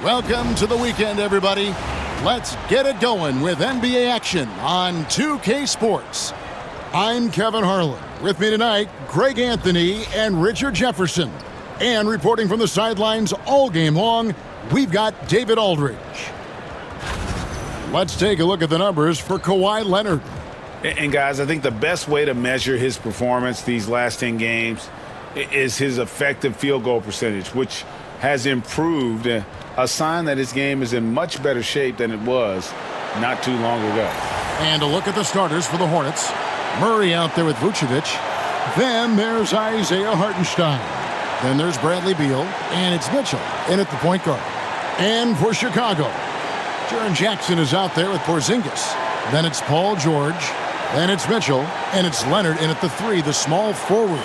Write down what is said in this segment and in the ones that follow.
Welcome to the weekend, everybody. Let's get it going with NBA action on 2K Sports. I'm Kevin Harlan. With me tonight, Greg Anthony and Richard Jefferson. And reporting from the sidelines all game long, we've got David Aldridge. Let's take a look at the numbers for Kawhi Leonard. And guys, I think the best way to measure his performance these last 10 games is his effective field goal percentage, which has improved, a sign that his game is in much better shape than it was not too long ago. And a look at the starters for the Hornets. Murray out there with Vucevic. Then there's Isaiah Hartenstein. Then there's Bradley Beal. And it's Mitchell in at the point guard. And for Chicago, Jaren Jackson is out there with Porzingis. Then it's Paul George. Then it's Mitchell. And it's Leonard in at the three, the small forward.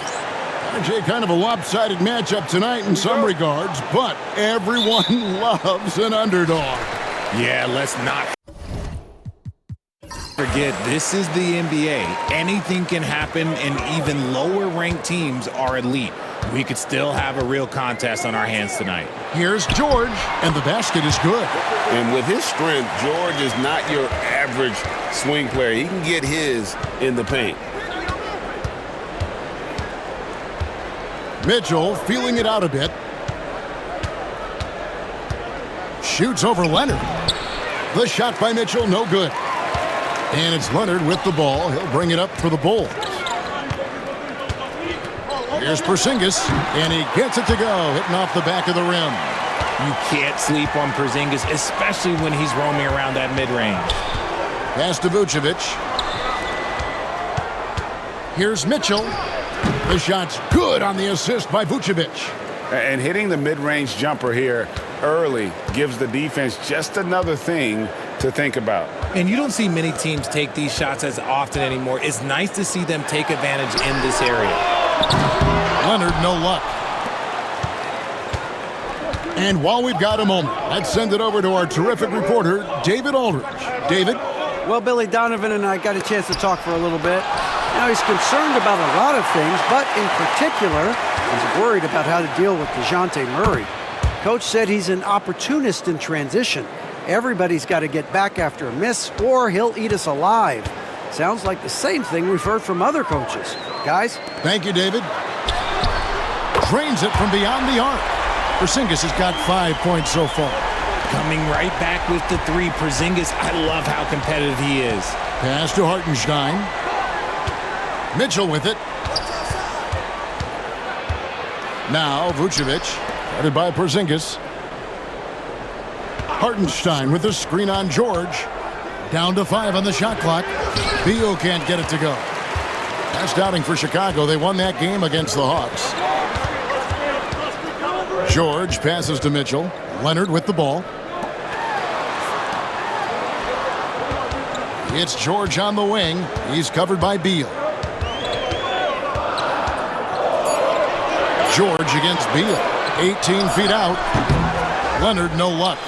RJ, kind of a lopsided matchup tonight in some regards, but everyone loves an underdog. Yeah, let's not forget, this is the NBA. Anything can happen, and even lower-ranked teams are elite. We could still have a real contest on our hands tonight. Here's George, and the basket is good. And with his strength, George is not your average swing player. He can get his in the paint. Mitchell feeling it out a bit. Shoots over Leonard. The shot by Mitchell, no good. And it's Leonard with the ball. He'll bring it up for the Bulls. Here's Porzingis, and he gets it to go, hitting off the back of the rim. You can't sleep on Porzingis, especially when he's roaming around that mid-range. Pass to Vucevic. Here's Mitchell. The shot's good on the assist by Vucevic. And hitting the mid-range jumper here early gives the defense just another thing to think about. And you don't see many teams take these shots as often anymore. It's nice to see them take advantage in this area. Leonard, no luck. And while we've got a moment, let's send it over to our terrific reporter, David Aldridge. David? Well, Billy Donovan and I got a chance to talk for a little bit. Now, he's concerned about a lot of things, but in particular, he's worried about how to deal with DeJounte Murray. Coach said he's an opportunist in transition. Everybody's got to get back after a miss, or he'll eat us alive. Sounds like the same thing we've heard from other coaches. Guys? Thank you, David. Drains it from beyond the arc. Porzingis has got 5 points so far. Coming right back with the three. Porzingis, I love how competitive he is. Pass to Hartenstein. Mitchell with it. Now Vucevic, guarded by Porzingis. Hartenstein with the screen on George. Down to 5 on the shot clock. Beal can't get it to go. Last outing for Chicago. They won that game against the Hawks. George passes to Mitchell. Leonard with the ball. It's George on the wing. He's covered by Beal. George against Beal. 18 feet out. Leonard, no luck.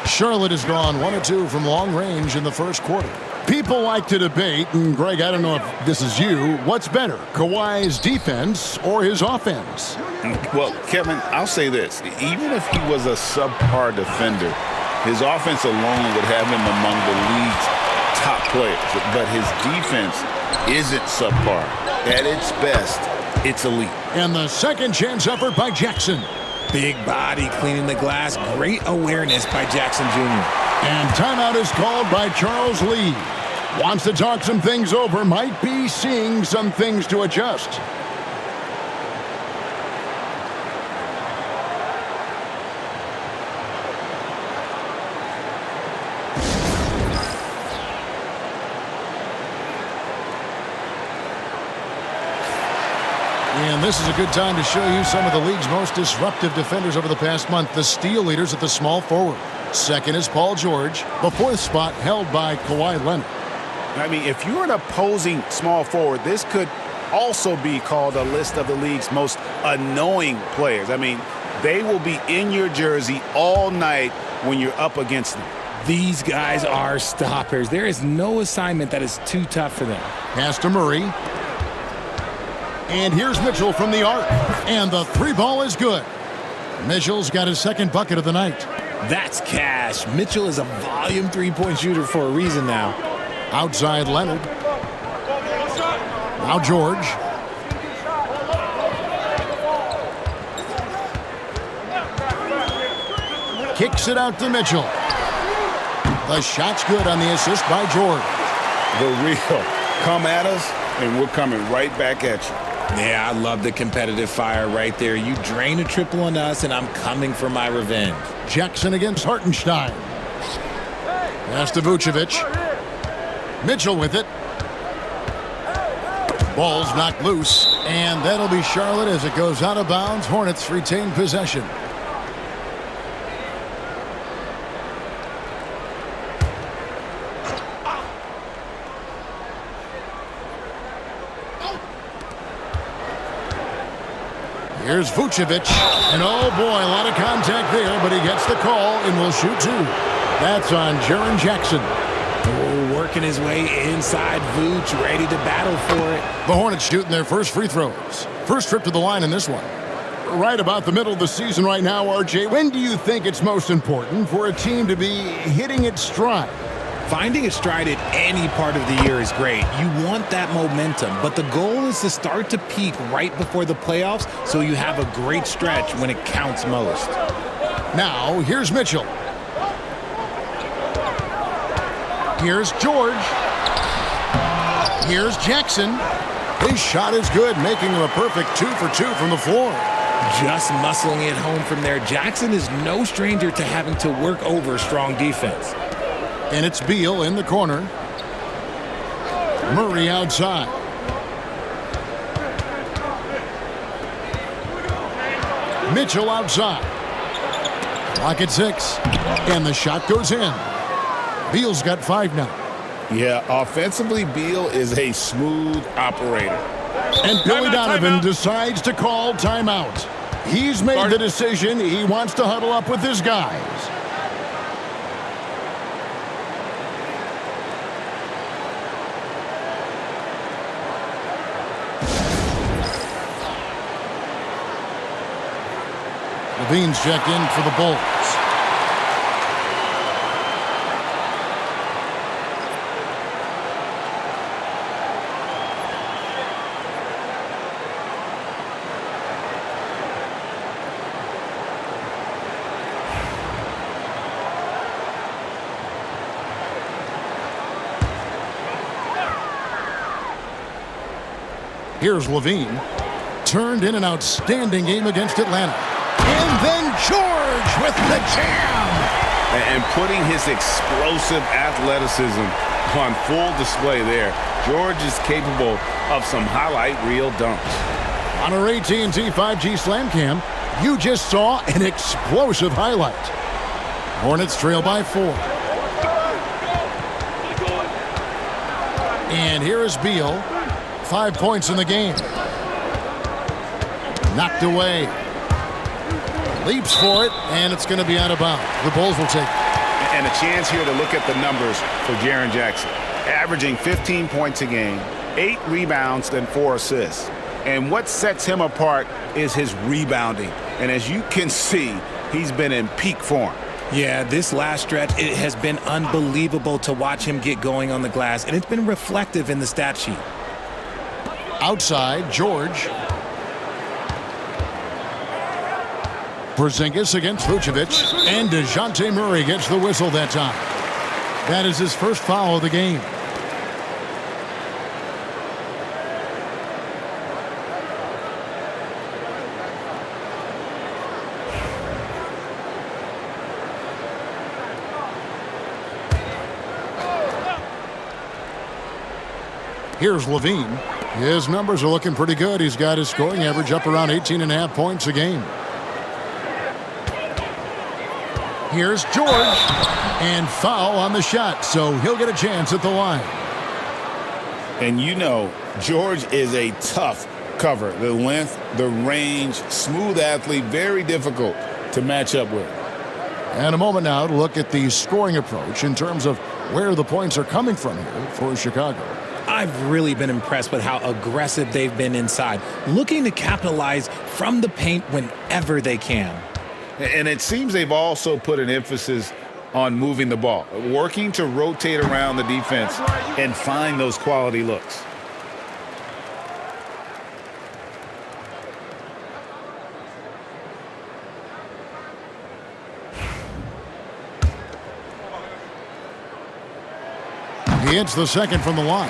Charlotte has gone 1 of 2 from long range in the first quarter. People like to debate, and Greg, I don't know if this is you, what's better, Kawhi's defense or his offense? Well, Kevin, I'll say this. Even if he was a subpar defender, his offense alone would have him among the league's top players. But his defense isn't subpar. At its best, it's elite. And the second chance effort by Jackson. Big body cleaning the glass. Great awareness by Jackson Jr. And timeout is called by Charles Lee. Wants to talk some things over. Might be seeing some things to adjust. And this is a good time to show you some of the league's most disruptive defenders over the past month. The steal leaders at the small forward. Second is Paul George. The fourth spot held by Kawhi Leonard. I mean, if you're an opposing small forward, this could also be called a list of the league's most annoying players. I mean, they will be in your jersey all night when you're up against them. These guys are stoppers. There is no assignment that is too tough for them. Pass to Murray. And here's Mitchell from the arc. And the three ball is good. Mitchell's got his second bucket of the night. That's cash. Mitchell is a volume three-point shooter for a reason now. Outside Leonard. Now George. Kicks it out to Mitchell. The shot's good on the assist by George. The real come at us, and we're coming right back at you. Yeah, I love the competitive fire right there. You drain a triple on us, and I'm coming for my revenge. Jackson against Hartenstein. Pass to Vucevic. Mitchell with it. Ball's knocked loose, and that'll be Charlotte as it goes out of bounds. Hornets retain possession. Here's Vucevic, and oh boy, a lot of contact there, but he gets the call and will shoot two. That's on Jaren Jackson. Oh, working his way inside Vooch, ready to battle for it. The Hornets shooting their first free throws. First trip to the line in this one. Right about the middle of the season right now, RJ. When do you think it's most important for a team to be hitting its stride? Finding a stride at any part of the year is great. You want that momentum, but the goal is to start to peak right before the playoffs so you have a great stretch when it counts most. Now, here's Mitchell. Here's George. Here's Jackson. His shot is good, making him a perfect 2 for 2 from the floor. Just muscling it home from there. Jackson is no stranger to having to work over strong defense. And it's Beal in the corner. Murray outside. Mitchell outside. Clock at 6. And the shot goes in. Beal's got 5 now. Yeah, offensively, Beal is a smooth operator. And Billy Donovan decides to call timeout. He's made the decision. He wants to huddle up with his guys. Levine's checked in for the Bulls. Here's Levine. Turned in an outstanding game against Atlanta. And then George with the jam. And putting his explosive athleticism on full display there. George is capable of some highlight reel dunks. On our AT&T 5G Slam Cam, you just saw an explosive highlight. Hornets trail by 4. And here is Beal. 5 points in the game. Knocked away. Leaps for it, and it's going to be out of bounds. The Bulls will take it. And a chance here to look at the numbers for Jaren Jackson. Averaging 15 points a game, 8 rebounds, and 4 assists. And what sets him apart is his rebounding. And as you can see, he's been in peak form. Yeah, this last stretch, it has been unbelievable to watch him get going on the glass, and it's been reflective in the stat sheet. Outside, George. Porzingis against Vucevic. And DeJounte Murray gets the whistle that time. That is his first foul of the game. Here's Levine. His numbers are looking pretty good. He's got his scoring average up around 18.5 points a game. Here's George. And foul on the shot, so he'll get a chance at the line. And you know, George is a tough cover. The length, the range, smooth athlete, very difficult to match up with. And a moment now to look at the scoring approach in terms of where the points are coming from here for Chicago. I've really been impressed with how aggressive they've been inside, looking to capitalize from the paint whenever they can. And it seems they've also put an emphasis on moving the ball, working to rotate around the defense and find those quality looks. He hits the second from the line.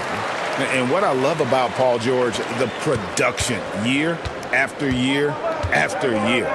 And what I love about Paul George, the production, year after year after year.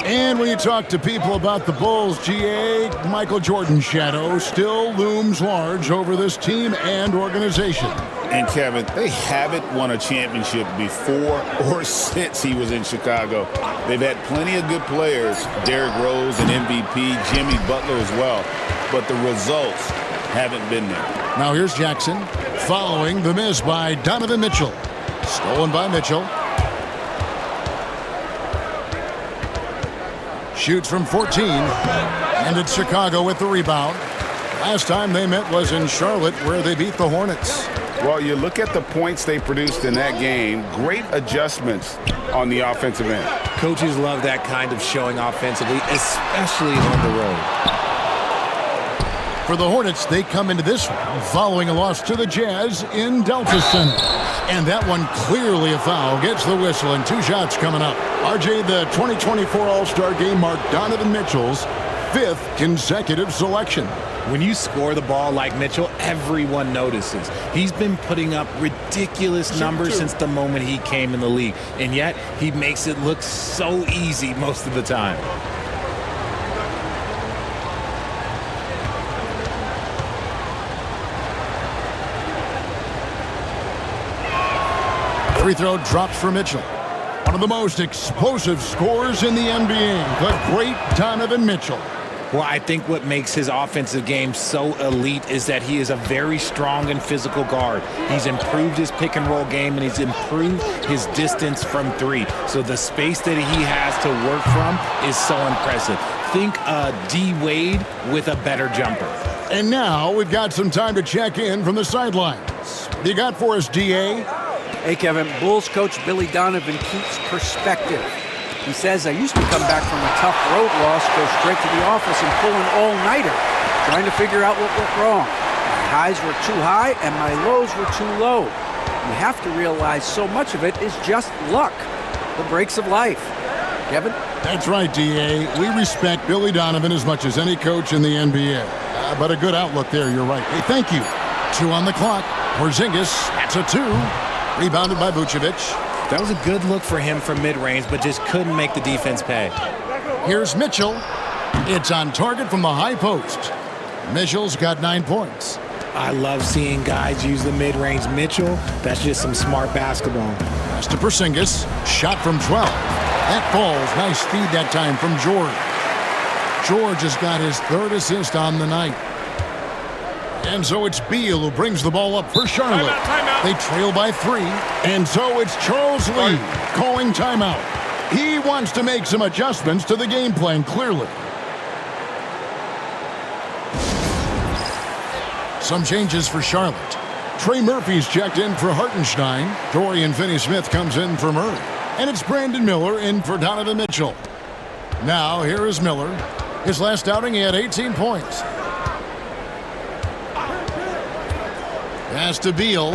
And when you talk to people about the Bulls, GA, Michael Jordan's shadow still looms large over this team and organization. And Kevin, they haven't won a championship before or since he was in Chicago. They've had plenty of good players, Derrick Rose, an MVP, Jimmy Butler as well, but the results haven't been there. Now here's Jackson following the miss by Donovan Mitchell. Stolen by Mitchell. Shoots from 14, and it's Chicago with the rebound. Last time they met was in Charlotte, where they beat the Hornets. Well, you look at the points they produced in that game, great adjustments on the offensive end. Coaches love that kind of showing offensively, especially on the road. For the Hornets, they come into this one following a loss to the Jazz in Delta Center. And that one clearly a foul. Gets the whistle, and 2 shots coming up. RJ, the 2024 All-Star Game marked Donovan Mitchell's 5th consecutive selection. When you score the ball like Mitchell, everyone notices. He's been putting up ridiculous numbers since the moment he came in the league. And yet, he makes it look so easy most of the time. Free throw drops for Mitchell. One of the most explosive scorers in the NBA, the great Donovan Mitchell. Well, I think what makes his offensive game so elite is that he is a very strong and physical guard. He's improved his pick and roll game, and he's improved his distance from 3. So the space that he has to work from is so impressive. Think D. Wade with a better jumper. And now we've got some time to check in from the sidelines. What do you got for us, DA? Hey, Kevin, Bulls coach Billy Donovan keeps perspective. He says, I used to come back from a tough road loss, go straight to the office and pull an all-nighter, trying to figure out what went wrong. My highs were too high and my lows were too low. You have to realize so much of it is just luck, the breaks of life. Kevin? That's right, DA. We respect Billy Donovan as much as any coach in the NBA. But a good outlook there, you're right. Hey, thank you. 2 on the clock. Porzingis, that's a 2. Rebounded by Vucevic. That was a good look for him from mid-range, but just couldn't make the defense pay. Here's Mitchell. It's on target from the high post. Mitchell's got 9 points. I love seeing guys use the mid-range. Mitchell, that's just some smart basketball. Pass to Porzingis. Shot from 12. That falls. Nice feed that time from George. George has got his 3rd assist on the night. And so it's Beal who brings the ball up for Charlotte. Timeout. They trail by 3. And so it's Charles Lee calling timeout. He wants to make some adjustments to the game plan, clearly. Some changes for Charlotte. Trey Murphy's checked in for Hartenstein. Dorian Finney-Smith comes in for Murray. And it's Brandon Miller in for Donovan Mitchell. Now, here is Miller. His last outing, he had 18 points. Pass to Beal.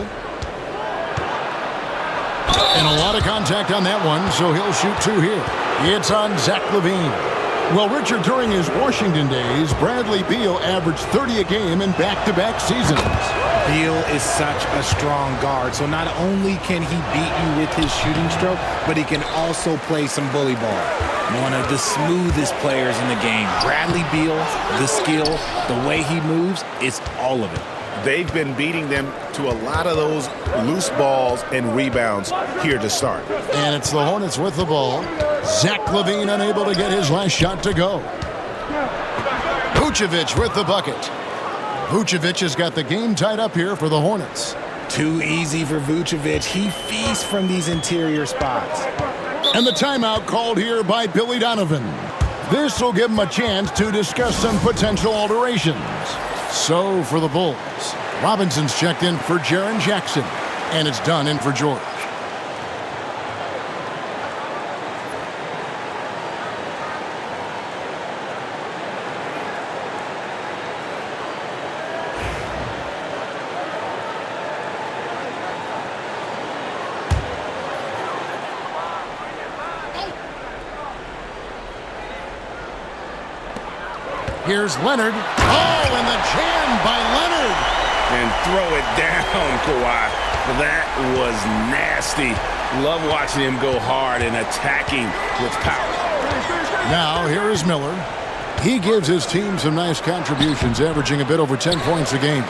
And a lot of contact on that one, so he'll shoot 2 here. It's on Zach LaVine. Well, Richard, during his Washington days, Bradley Beal averaged 30 a game in back-to-back seasons. Beal is such a strong guard, so not only can he beat you with his shooting stroke, but he can also play some bully ball. One of the smoothest players in the game. Bradley Beal, the skill, the way he moves, it's all of it. They've been beating them to a lot of those loose balls and rebounds here to start. And it's the Hornets with the ball. Zach LaVine unable to get his last shot to go. Vucevic with the bucket. Vucevic has got the game tied up here for the Hornets. Too easy for Vucevic. He feasts from these interior spots. And the timeout called here by Billy Donovan. This will give him a chance to discuss some potential alterations. So for the Bulls, Robinson's checked in for Jaren Jackson, and it's done in for George. Here's Leonard. Oh, and the jam by Leonard. And throw it down, Kawhi. That was nasty. Love watching him go hard and attacking with power. Now, here is Miller. He gives his team some nice contributions, averaging a bit over 10 points a game.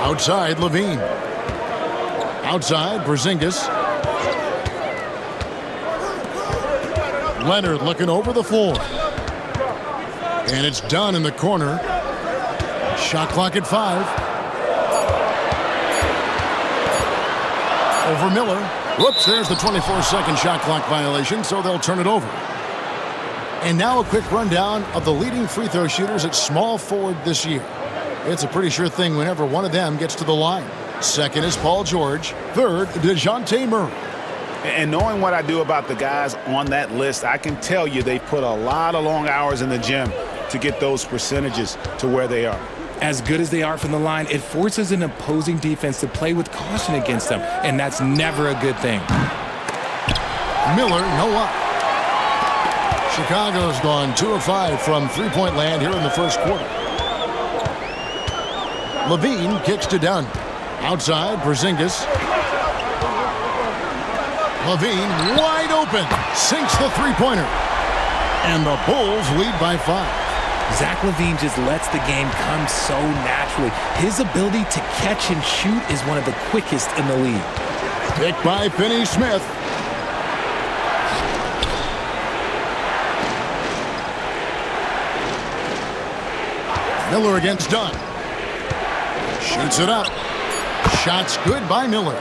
Outside, Levine. Outside, Porzingis. Leonard looking over the floor. And it's done in the corner. Shot clock at 5. Over Miller. Whoops, there's the 24-second shot clock violation, so they'll turn it over. And now a quick rundown of the leading free throw shooters at small forward this year. It's a pretty sure thing whenever one of them gets to the line. Second is Paul George. Third, DeJounte Murray. And knowing what I do about the guys on that list, I can tell you they put a lot of long hours in the gym to get those percentages to where they are. As good as they are from the line, it forces an opposing defense to play with caution against them, and that's never a good thing. Miller, no up. Chicago's gone 2 of 5 from three-point land here in the first quarter. Levine kicks to Dunn. Outside, Porzingis. Levine wide open. Sinks the three-pointer. And the Bulls lead by 5. Zach LaVine just lets the game come so naturally. His ability to catch and shoot is one of the quickest in the league. Picked by Finney Smith. Miller against Dunn. Shoots it up. Shot's good by Miller.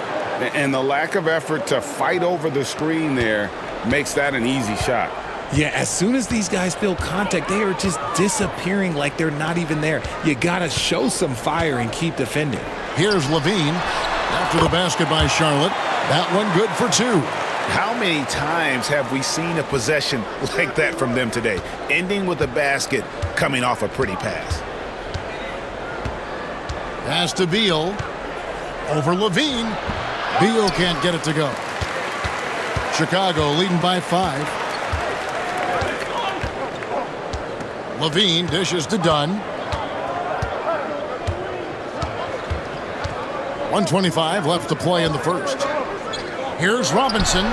And the lack of effort to fight over the screen there makes that an easy shot. Yeah, as soon as these guys feel contact, they are just disappearing like they're not even there. You got to show some fire and keep defending. Here's Levine. After the basket by Charlotte. That one good for 2. How many times have we seen a possession like that from them today? Ending with a basket, coming off a pretty pass. Pass to Beal. Over Levine. Beal can't get it to go. Chicago leading by 5. Levine dishes to Dunn. 1:25 left to play in the first. Here's Robinson.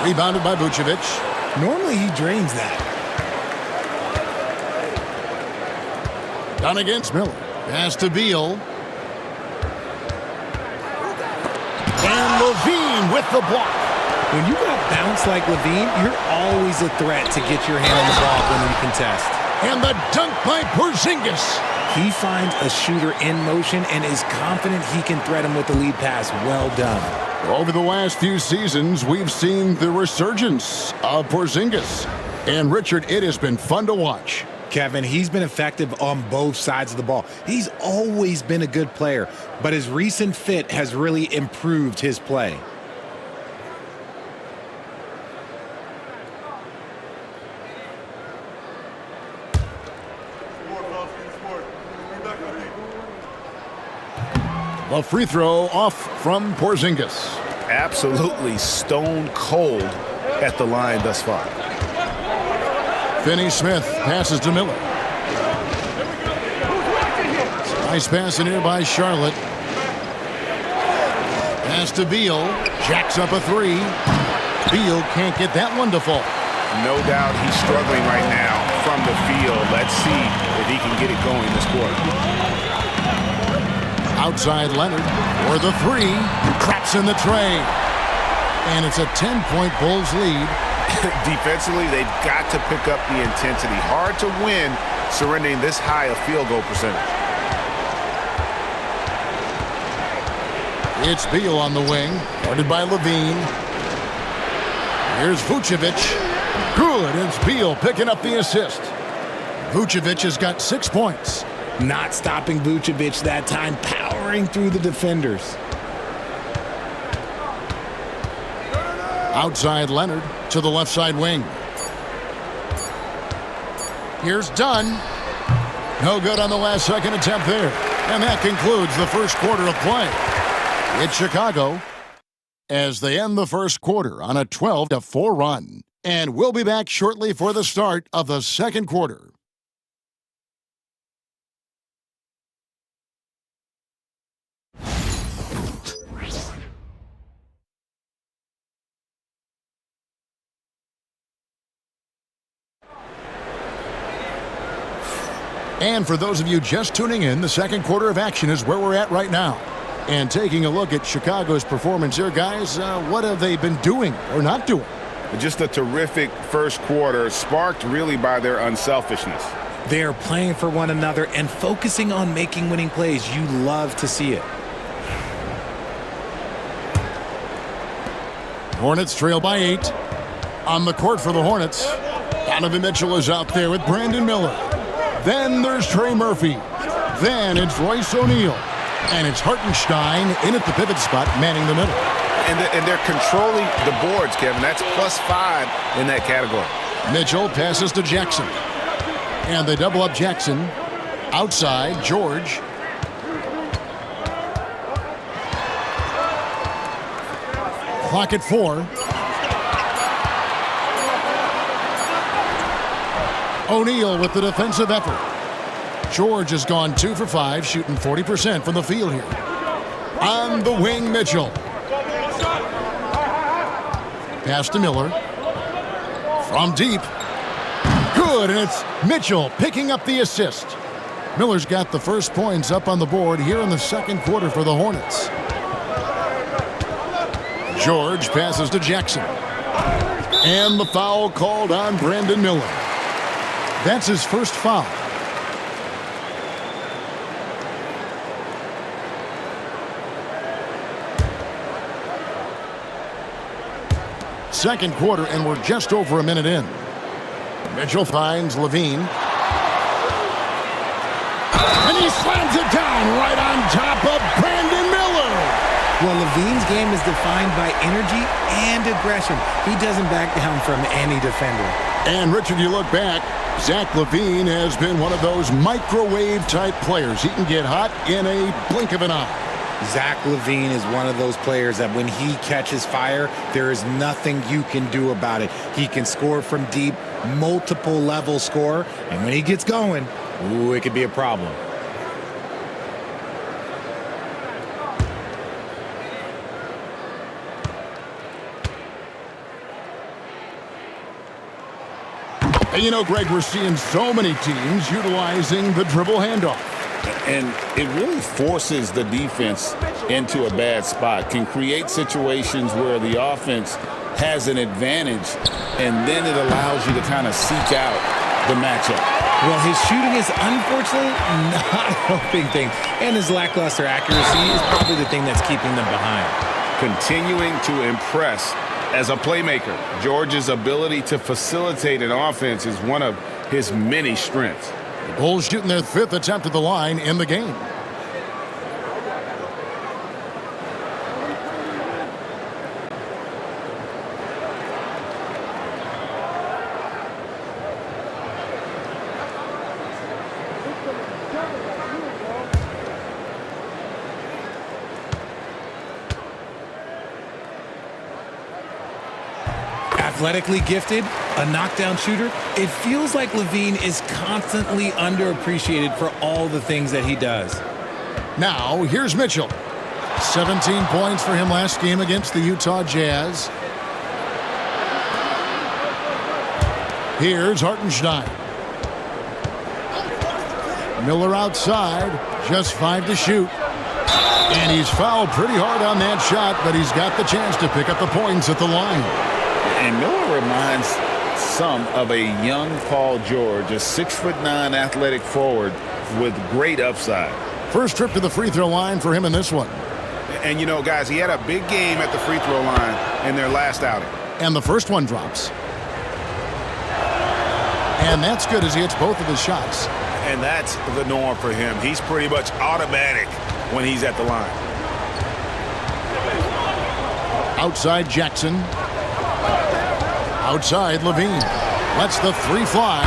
Rebounded by Vucevic. Normally he drains that. Dunn against Miller. Pass to Beal. And Levine with the block. When you got bounce like Levine, you're always a threat to get your hand on the ball when you contest. And the dunk by Porzingis. He finds a shooter in motion and is confident he can threat him with the lead pass. Well done. Over the last few seasons, we've seen the resurgence of Porzingis. And Richard, it has been fun to watch. Kevin, he's been effective on both sides of the ball. He's always been a good player, but his recent fit has really improved his play. The free throw off from Porzingis. Absolutely stone cold at the line thus far. Finney Smith passes to Miller. Nice pass in here by Charlotte. Pass to Beal. Jacks up a 3. Beal can't get that one to fall. No doubt he's struggling right now from the field. Let's see if he can get it going this quarter. Outside Leonard for the 3. Traps in the tray. And it's a 10-point Bulls lead. Defensively, they've got to pick up the intensity. Hard to win surrendering this high a field goal percentage. It's Beal on the wing, guarded by Levine. Here's Vucevic. Good, it's Beal picking up the assist. Vucevic has got 6 points. Not stopping Vucevic that time, powering through the defenders. Outside Leonard to the left side wing. Here's Dunn. No good on the last second attempt there. And that concludes the first quarter of play. It's Chicago as they end the first quarter on a 12-4 run. And we'll be back shortly for the start of the second quarter. And for those of you just tuning in, the second quarter of action is where we're at right now. And taking a look at Chicago's performance here, guys, what have they been doing or not doing? Just a terrific first quarter, sparked really by their unselfishness. They're playing for one another and focusing on making winning plays. You love to see it. Hornets trail by 8. On the court for the Hornets, Donovan Mitchell is out there with Brandon Miller. Then there's Trey Murphy. Then it's Royce O'Neal. And it's Hartenstein in at the pivot spot, manning the middle. And they're controlling the boards, Kevin. That's +5 in that category. Mitchell passes to Jackson. And they double up Jackson. Outside, George. Clock at 4. O'Neal with the defensive effort. George has gone 2 for 5, shooting 40% from the field here. On the wing, Mitchell. Pass to Miller. From deep. Good, and it's Mitchell picking up the assist. Miller's got the first points up on the board here in the second quarter for the Hornets. George passes to Jackson. And the foul called on Brandon Miller. That's his first foul. Second quarter, and we're just over a minute in. Mitchell finds Levine. And he slams it down right on top of Brandon Miller. Well, Levine's game is defined by energy and aggression. He doesn't back down from any defender. And, Richard, you look back, Zach LaVine has been one of those microwave-type players. He can get hot in a blink of an eye. Zach LaVine is one of those players that when he catches fire, there is nothing you can do about it. He can score from deep, multiple level score, and when he gets going, ooh, it could be a problem. And you know, Greg, we're seeing so many teams utilizing the dribble handoff. And it really forces the defense into a bad spot, can create situations where the offense has an advantage, and then it allows you to kind of seek out the matchup. Well, his shooting is unfortunately not helping things, and his lackluster accuracy is probably the thing that's keeping them behind. Continuing to impress as a playmaker. George's ability to facilitate an offense is one of his many strengths. The Bulls shooting their 5th attempt at the line in the game. Athletically gifted, a knockdown shooter, it feels like LaVine is constantly underappreciated for all the things that he does. Now, here's Mitchell. 17 points for him last game against the Utah Jazz. Here's Hartenstein. Miller outside, just 5 to shoot. And he's fouled pretty hard on that shot, but he's got the chance to pick up the points at the line. And Miller reminds some of a young Paul George, a 6'9" athletic forward with great upside. First trip to the free throw line for him in this one. And, you know, guys, he had a big game at the free throw line in their last outing. And the first one drops. And that's good as he hits both of his shots. And that's the norm for him. He's pretty much automatic when he's at the line. Outside Jackson. Outside Levine. Lets the 3 fly.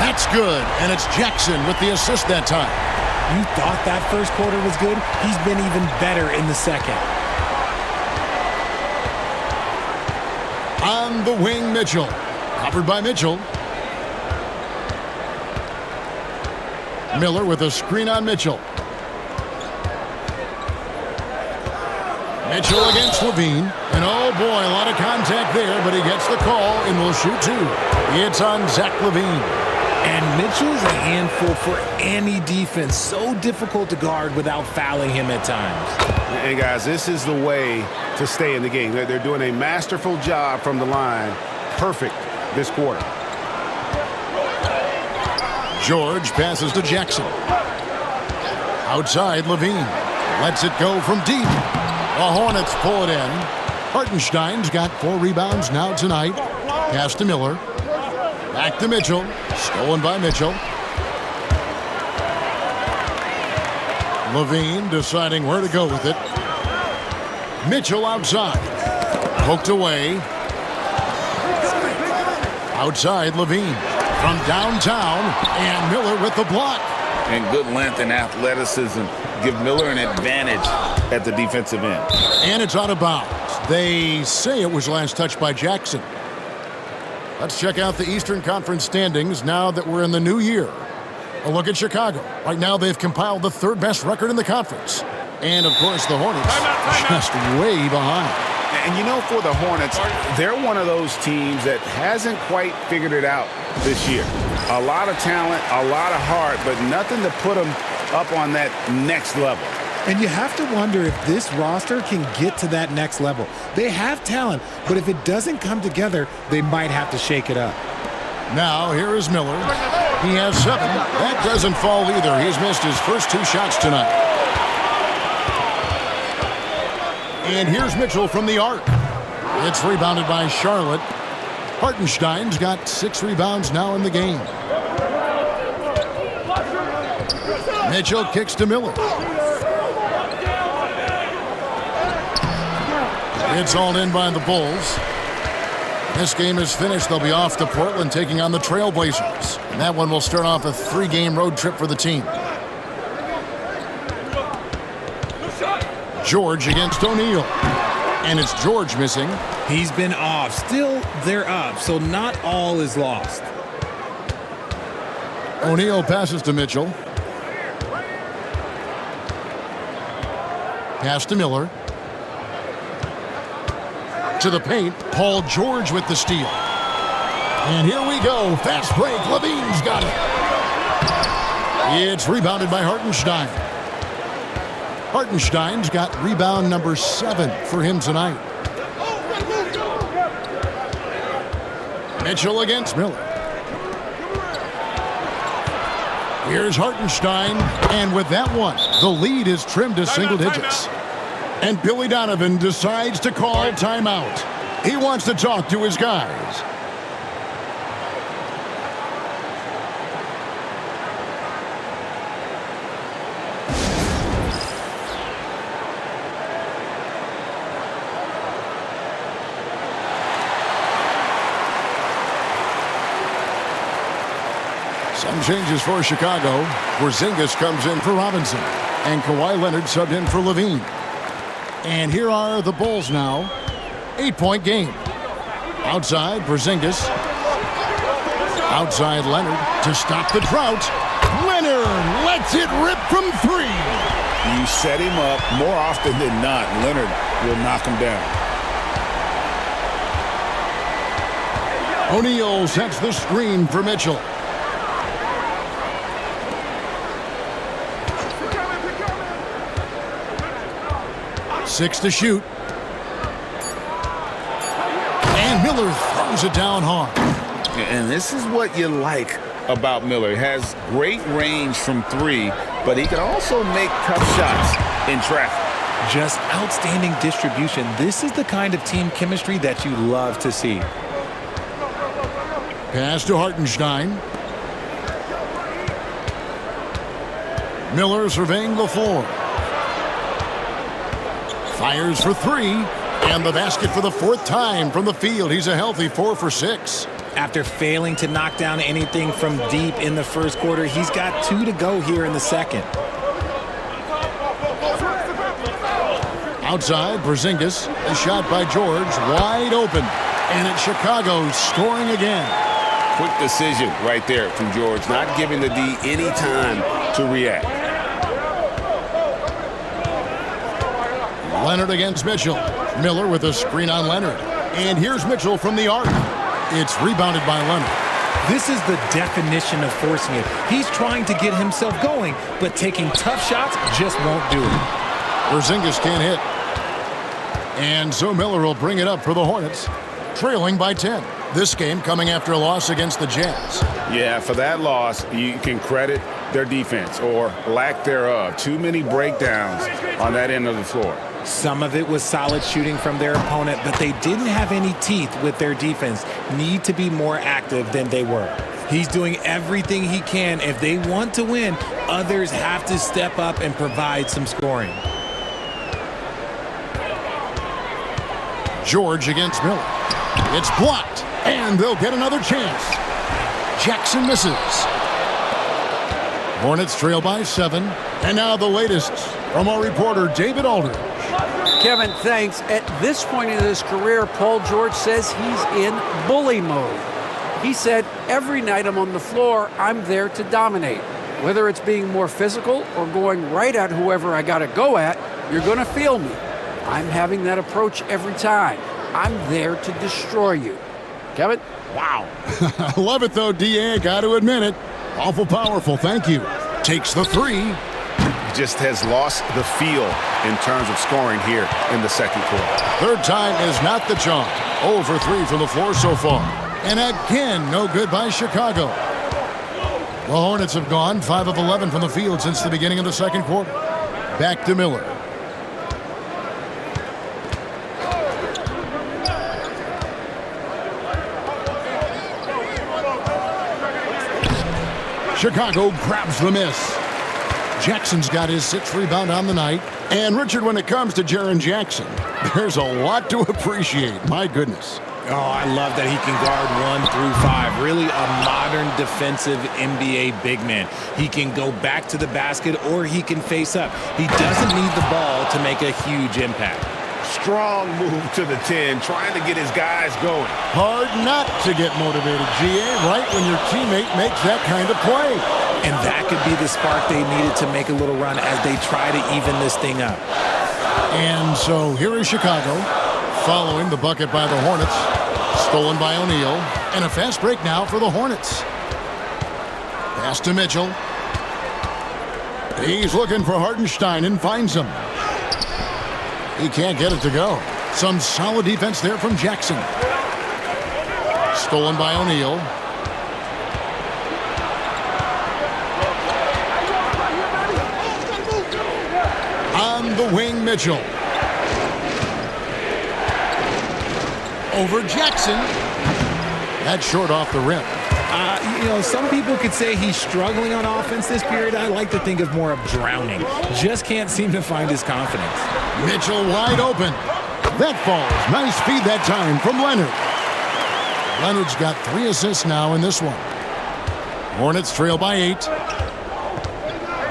That's good. And it's Jackson with the assist that time. You thought that first quarter was good? He's been even better in the second. On the wing, Mitchell. Covered by Mitchell. Miller with a screen on Mitchell. Mitchell against Levine. And oh boy, a lot of contact there, but he gets the call and will shoot two. It's on Zach Levine. And Mitchell's a handful for any defense. So difficult to guard without fouling him at times. And guys, this is the way to stay in the game. They're doing a masterful job from the line. Perfect this quarter. George passes to Jackson. Outside, Levine. Lets it go from deep. The Hornets pull it in. Hartenstein's got 4 rebounds now tonight. Pass to Miller. Back to Mitchell. Stolen by Mitchell. Levine deciding where to go with it. Mitchell outside. Poked away. Outside, Levine. From downtown, and Miller with the block. And good length and athleticism give Miller an advantage at the defensive end. And it's out of bounds. They say it was last touched by Jackson. Let's check out the Eastern Conference standings now that we're in the new year. A look at Chicago. Right now they've compiled the 3rd best record in the conference. And of course the Hornets just way behind. And you know, for the Hornets, they're one of those teams that hasn't quite figured it out this year. A lot of talent, a lot of heart, but nothing to put them up on that next level. And you have to wonder if this roster can get to that next level. They have talent, but if it doesn't come together, they might have to shake it up. Now here is Miller. He has 7. That doesn't fall either. He's missed his first 2 shots tonight. And here's Mitchell from the arc. It's rebounded by Charlotte. Hartenstein's got 6 rebounds now in the game. Mitchell kicks to Miller. It's all in by the Bulls. This game is finished. They'll be off to Portland taking on the Trailblazers. And that one will start off a 3-game road trip for the team. George against O'Neal. And it's George missing. He's been off. Still, they're up, so not all is lost. O'Neal passes to Mitchell. Pass to Miller. To the paint. Paul George with the steal. And here we go. Fast break. Levine's got it. It's rebounded by Hartenstein. Hartenstein's got rebound number 7 for him tonight. Mitchell against Miller. Here's Hartenstein, and with that one, the lead is trimmed to single digits. And Billy Donovan decides to call timeout. He wants to talk to his guys. Some changes for Chicago. Porzingis comes in for Robinson. And Kawhi Leonard subbed in for Levine. And here are the Bulls now. 8-point game. Outside, Porzingis. Outside, Leonard to stop the drought. Leonard lets it rip from 3. You set him up more often than not. Leonard will knock him down. O'Neal sets the screen for Mitchell. Six to shoot. And Miller throws it down hard. And this is what you like about Miller. He has great range from 3, but he can also make tough shots in traffic. Just outstanding distribution. This is the kind of team chemistry that you love to see. Pass to Hartenstein. Miller surveying the floor. Fires for 3, and the basket for the 4th time from the field. He's a healthy 4 for 6. After failing to knock down anything from deep in the first quarter, he's got 2 to go here in the second. Outside, Porzingis, a shot by George, wide open. And it's Chicago scoring again. Quick decision right there from George, not giving the D any time to react. Leonard against Mitchell. Miller with a screen on Leonard. And here's Mitchell from the arc. It's rebounded by Leonard. This is the definition of forcing it. He's trying to get himself going, but taking tough shots just won't do it. Porzingis can't hit. And so Miller will bring it up for the Hornets, trailing by 10. This game coming after a loss against the Jazz. Yeah, for that loss, you can credit their defense or lack thereof. Too many breakdowns on that end of the floor. Some of it was solid shooting from their opponent, but they didn't have any teeth with their defense. Need to be more active than they were. He's doing everything he can. If they want to win, others have to step up and provide some scoring. George against Miller. It's blocked, and they'll get another chance. Jackson misses. Hornets trail by 7. And now the latest from our reporter, David Aldridge. Kevin, thanks. At this point in his career, Paul George says he's in bully mode. He said, every night I'm on the floor, I'm there to dominate. Whether it's being more physical or going right at whoever I got to go at, you're going to feel me. I'm having that approach every time. I'm there to destroy you. Kevin? Wow. I love it, though, D.A. Got to admit it. Awful powerful. Thank you. Takes the 3. Just has lost the feel in terms of scoring here in the second quarter. Third time is not the charm. 0 for 3 from the floor so far. And again, no good by Chicago. The Hornets have gone 5 of 11 from the field since the beginning of the second quarter. Back to Miller. Chicago grabs the miss. Jackson's got his 6th rebound on the night. And Richard, when it comes to Jaren Jackson, there's a lot to appreciate. My goodness. Oh, I love that he can guard 1 through 5. Really a modern defensive NBA big man. He can go back to the basket or he can face up. He doesn't need the ball to make a huge impact. Strong move to the 10, trying to get his guys going. Hard not to get motivated, GA, right when your teammate makes that kind of play. And that could be the spark they needed to make a little run as they try to even this thing up. And so here is Chicago, following the bucket by the Hornets. Stolen by O'Neal. And a fast break now for the Hornets. Pass to Mitchell. He's looking for Hartenstein and finds him. He can't get it to go. Some solid defense there from Jackson. Stolen by O'Neal. On the wing, Mitchell. Over Jackson. That's short off the rim. Some people could say he's struggling on offense this period. I like to think of more of drowning. Just can't seem to find his confidence. Mitchell wide open. That falls. Nice feed that time from Leonard. Leonard's got 3 assists now in this one. Hornets trail by 8.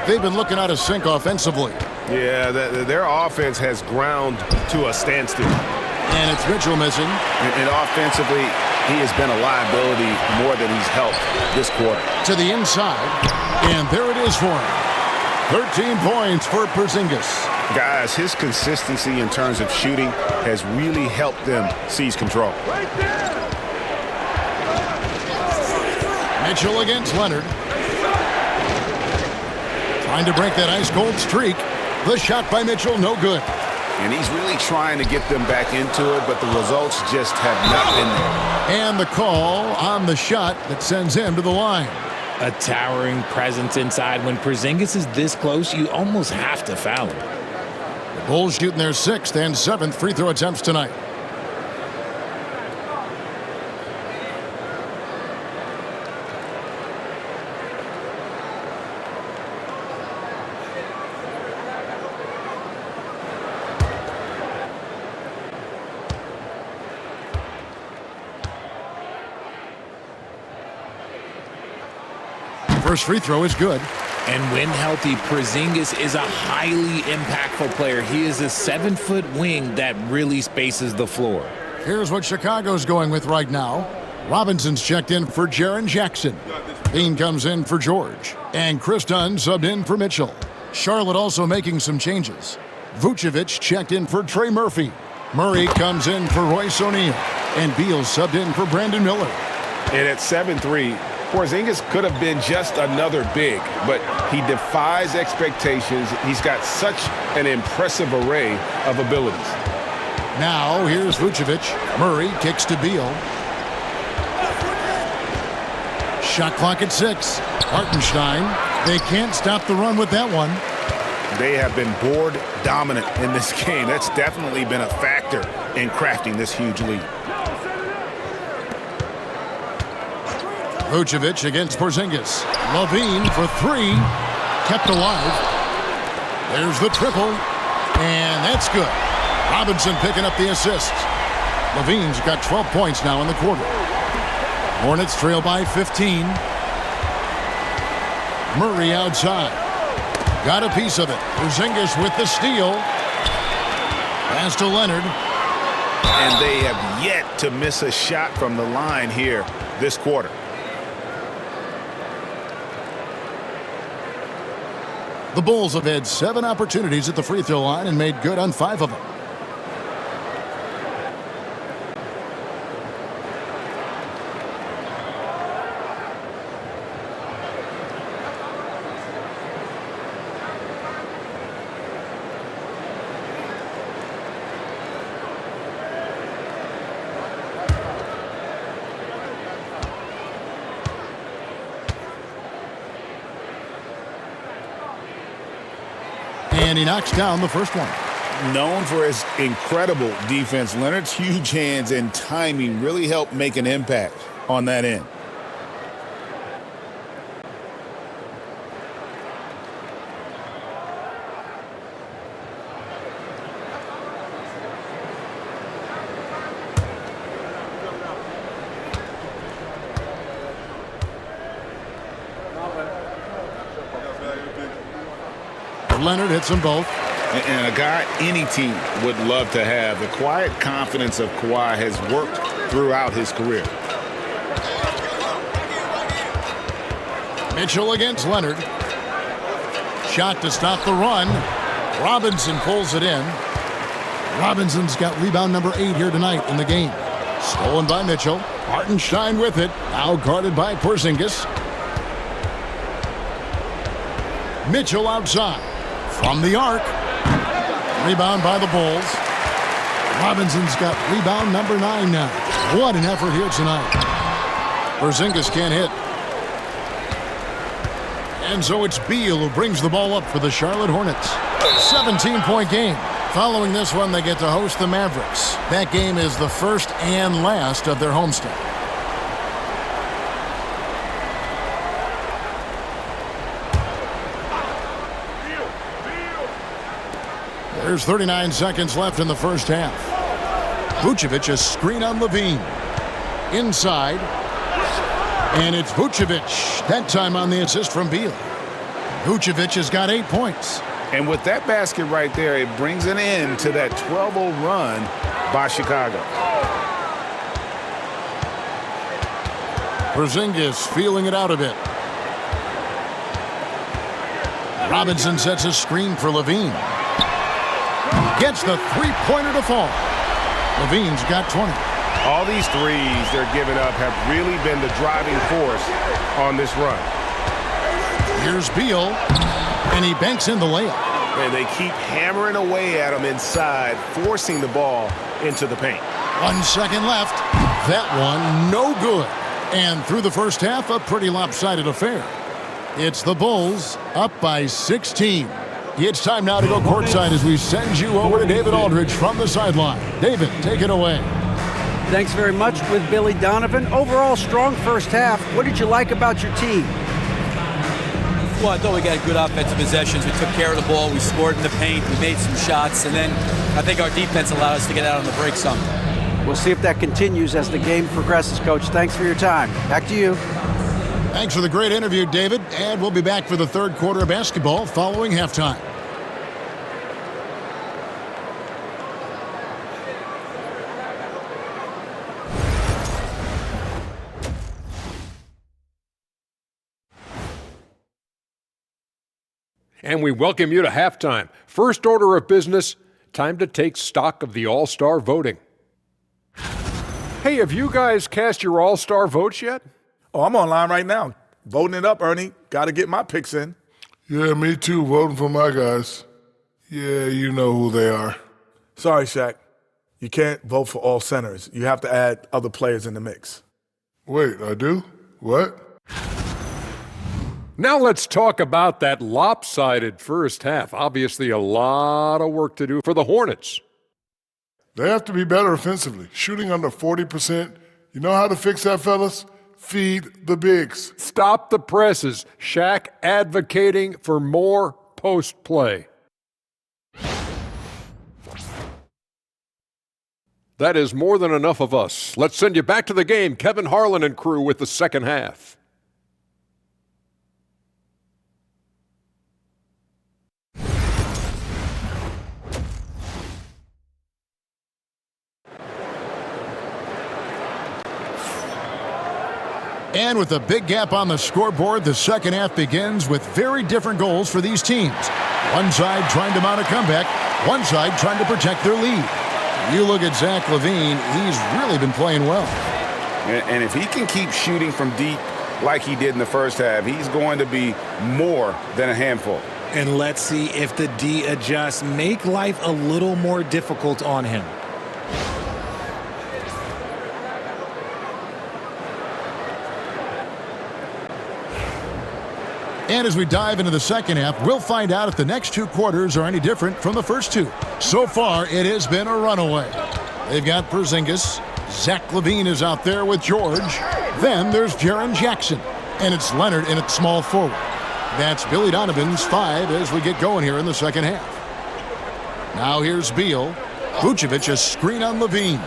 They've been looking out of sync offensively. Yeah, their offense has ground to a standstill. And it's Mitchell missing. And offensively, he has been a liability more than he's helped this quarter. To the inside. And there it is for him. 13 points for Porzingis. Guys, his consistency in terms of shooting has really helped them seize control. Mitchell against Leonard. Trying to break that ice-cold streak. The shot by Mitchell, no good. And he's really trying to get them back into it, but the results just have not been there. And the call on the shot that sends him to the line. A towering presence inside. When Porzingis is this close, you almost have to foul him. The Bulls shooting their 6th and 7th free throw attempts tonight. First free throw is good. And when healthy, Porzingis is a highly impactful player. He is a 7-foot wing that really spaces the floor. Here's what Chicago's going with right now. Robinson's checked in for Jaren Jackson. Bean comes in for George. And Chris Dunn subbed in for Mitchell. Charlotte also making some changes. Vucevic checked in for Trey Murphy. Murray comes in for Royce O'Neal. And Beal subbed in for Brandon Miller. And at 7'3", Porzingis could have been just another big, but he defies expectations. He's got such an impressive array of abilities. Now, here's Vucevic. Murray kicks to Beal. Shot clock at 6. Hartenstein. They can't stop the run with that one. They have been board dominant in this game. That's definitely been a factor in crafting this huge lead. Vucevic against Porzingis. Levine for 3. Kept alive. There's the triple. And that's good. Robinson picking up the assist. Levine's got 12 points now in the quarter. Hornets trail by 15. Murray outside. Got a piece of it. Porzingis with the steal. Pass to Leonard. And they have yet to miss a shot from the line here this quarter. The Bulls have had 7 opportunities at the free throw line and made good on 5 of them. And he knocks down the first one. Known for his incredible defense, Leonard's huge hands and timing really helped make an impact on that end. Leonard hits them both. And a guy any team would love to have. The quiet confidence of Kawhi has worked throughout his career. Mitchell against Leonard. Shot to stop the run. Robinson pulls it in. Robinson's got rebound number 8 here tonight in the game. Stolen by Mitchell. Hartenstein with it. Now guarded by Porzingis. Mitchell outside. From the arc. Rebound by the Bulls. Robinson's got rebound number 9 now. What an effort here tonight. Porzingis can't hit. And so it's Beal who brings the ball up for the Charlotte Hornets. 17-point game. Following this one, they get to host the Mavericks. That game is the first and last of their homestand. There's 39 seconds left in the first half. Vucevic, a screen on Levine. Inside. And it's Vucevic. That time on the assist from Beal. Vucevic has got 8 points. And with that basket right there, it brings an end to that 12-0 run by Chicago. Porzingis feeling it out a bit. Robinson sets a screen for Levine. Gets the three-pointer to fall. Levine's got 20. All these threes they're giving up have really been the driving force on this run. Here's Beal, and he banks in the layup. And they keep hammering away at him inside, forcing the ball into the paint. 1 second left. That one, no good. And through the first half, a pretty lopsided affair. It's the Bulls up by 16. It's time now to go courtside as we send you over to David Aldridge from the sideline. David, take it away. Thanks very much with Billy Donovan. Overall, strong first half. What did you like about your team? Well, I thought we got good offensive possessions. We took care of the ball. We scored in the paint. We made some shots. And then I think our defense allowed us to get out on the break some. We'll see if that continues as the game progresses, Coach. Thanks for your time. Back to you. Thanks for the great interview, David. And we'll be back for the third quarter of basketball following halftime. And we welcome you to halftime. First order of business, time to take stock of the All-Star voting. Hey, have you guys cast your All-Star votes yet? Oh, I'm online right now. Voting it up, Ernie. Got to get my picks in. Yeah, me too. Voting for my guys. Yeah, you know who they are. Sorry, Shaq. You can't vote for all centers. You have to add other players in the mix. Wait, I do? What? Now let's talk about that lopsided first half. Obviously, a lot of work to do for the Hornets. They have to be better offensively. Shooting under 40%. You know how to fix that, fellas? Feed the bigs. Stop the presses. Shaq advocating for more post play. That is more than enough of us. Let's send you back to the game. Kevin Harlan and crew with the second half. And with a big gap on the scoreboard, the second half begins with very different goals for these teams. One side trying to mount a comeback, one side trying to protect their lead. You look at Zach LaVine, he's really been playing well. And if he can keep shooting from deep like he did in the first half, he's going to be more than a handful. And let's see if the D adjusts, make life a little more difficult on him. And as we dive into the second half, we'll find out if the next two quarters are any different from the first two. So far, it has been a runaway. They've got Porzingis. Zach LaVine is out there with George. Then there's Jaren Jackson. And it's Leonard in at small forward. That's Billy Donovan's 5 as we get going here in the second half. Now here's Beal. Vucevic, a screen on LaVine.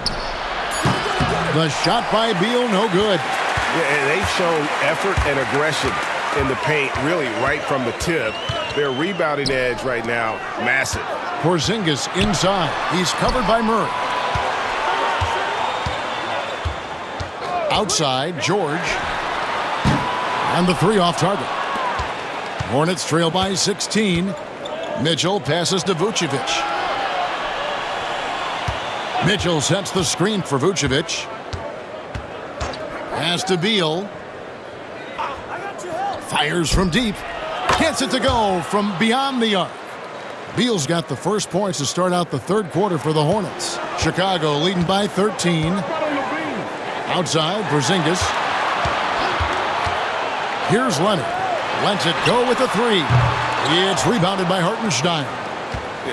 The shot by Beal, no good. Yeah, and they've shown effort and aggression in the paint, really right from the tip. Their rebounding edge right now, massive. Porzingis inside. He's covered by Murray. Outside, George. And the 3 off target. Hornets trail by 16. Mitchell passes to Vucevic. Mitchell sets the screen for Vucevic. Pass to Beal. Fires from deep. Gets it to go from beyond the arc. Beal's got the first points to start out the third quarter for the Hornets. Chicago leading by 13. Outside, Porzingis. Here's Leonard. Lets it go with a 3. It's rebounded by Hartenstein.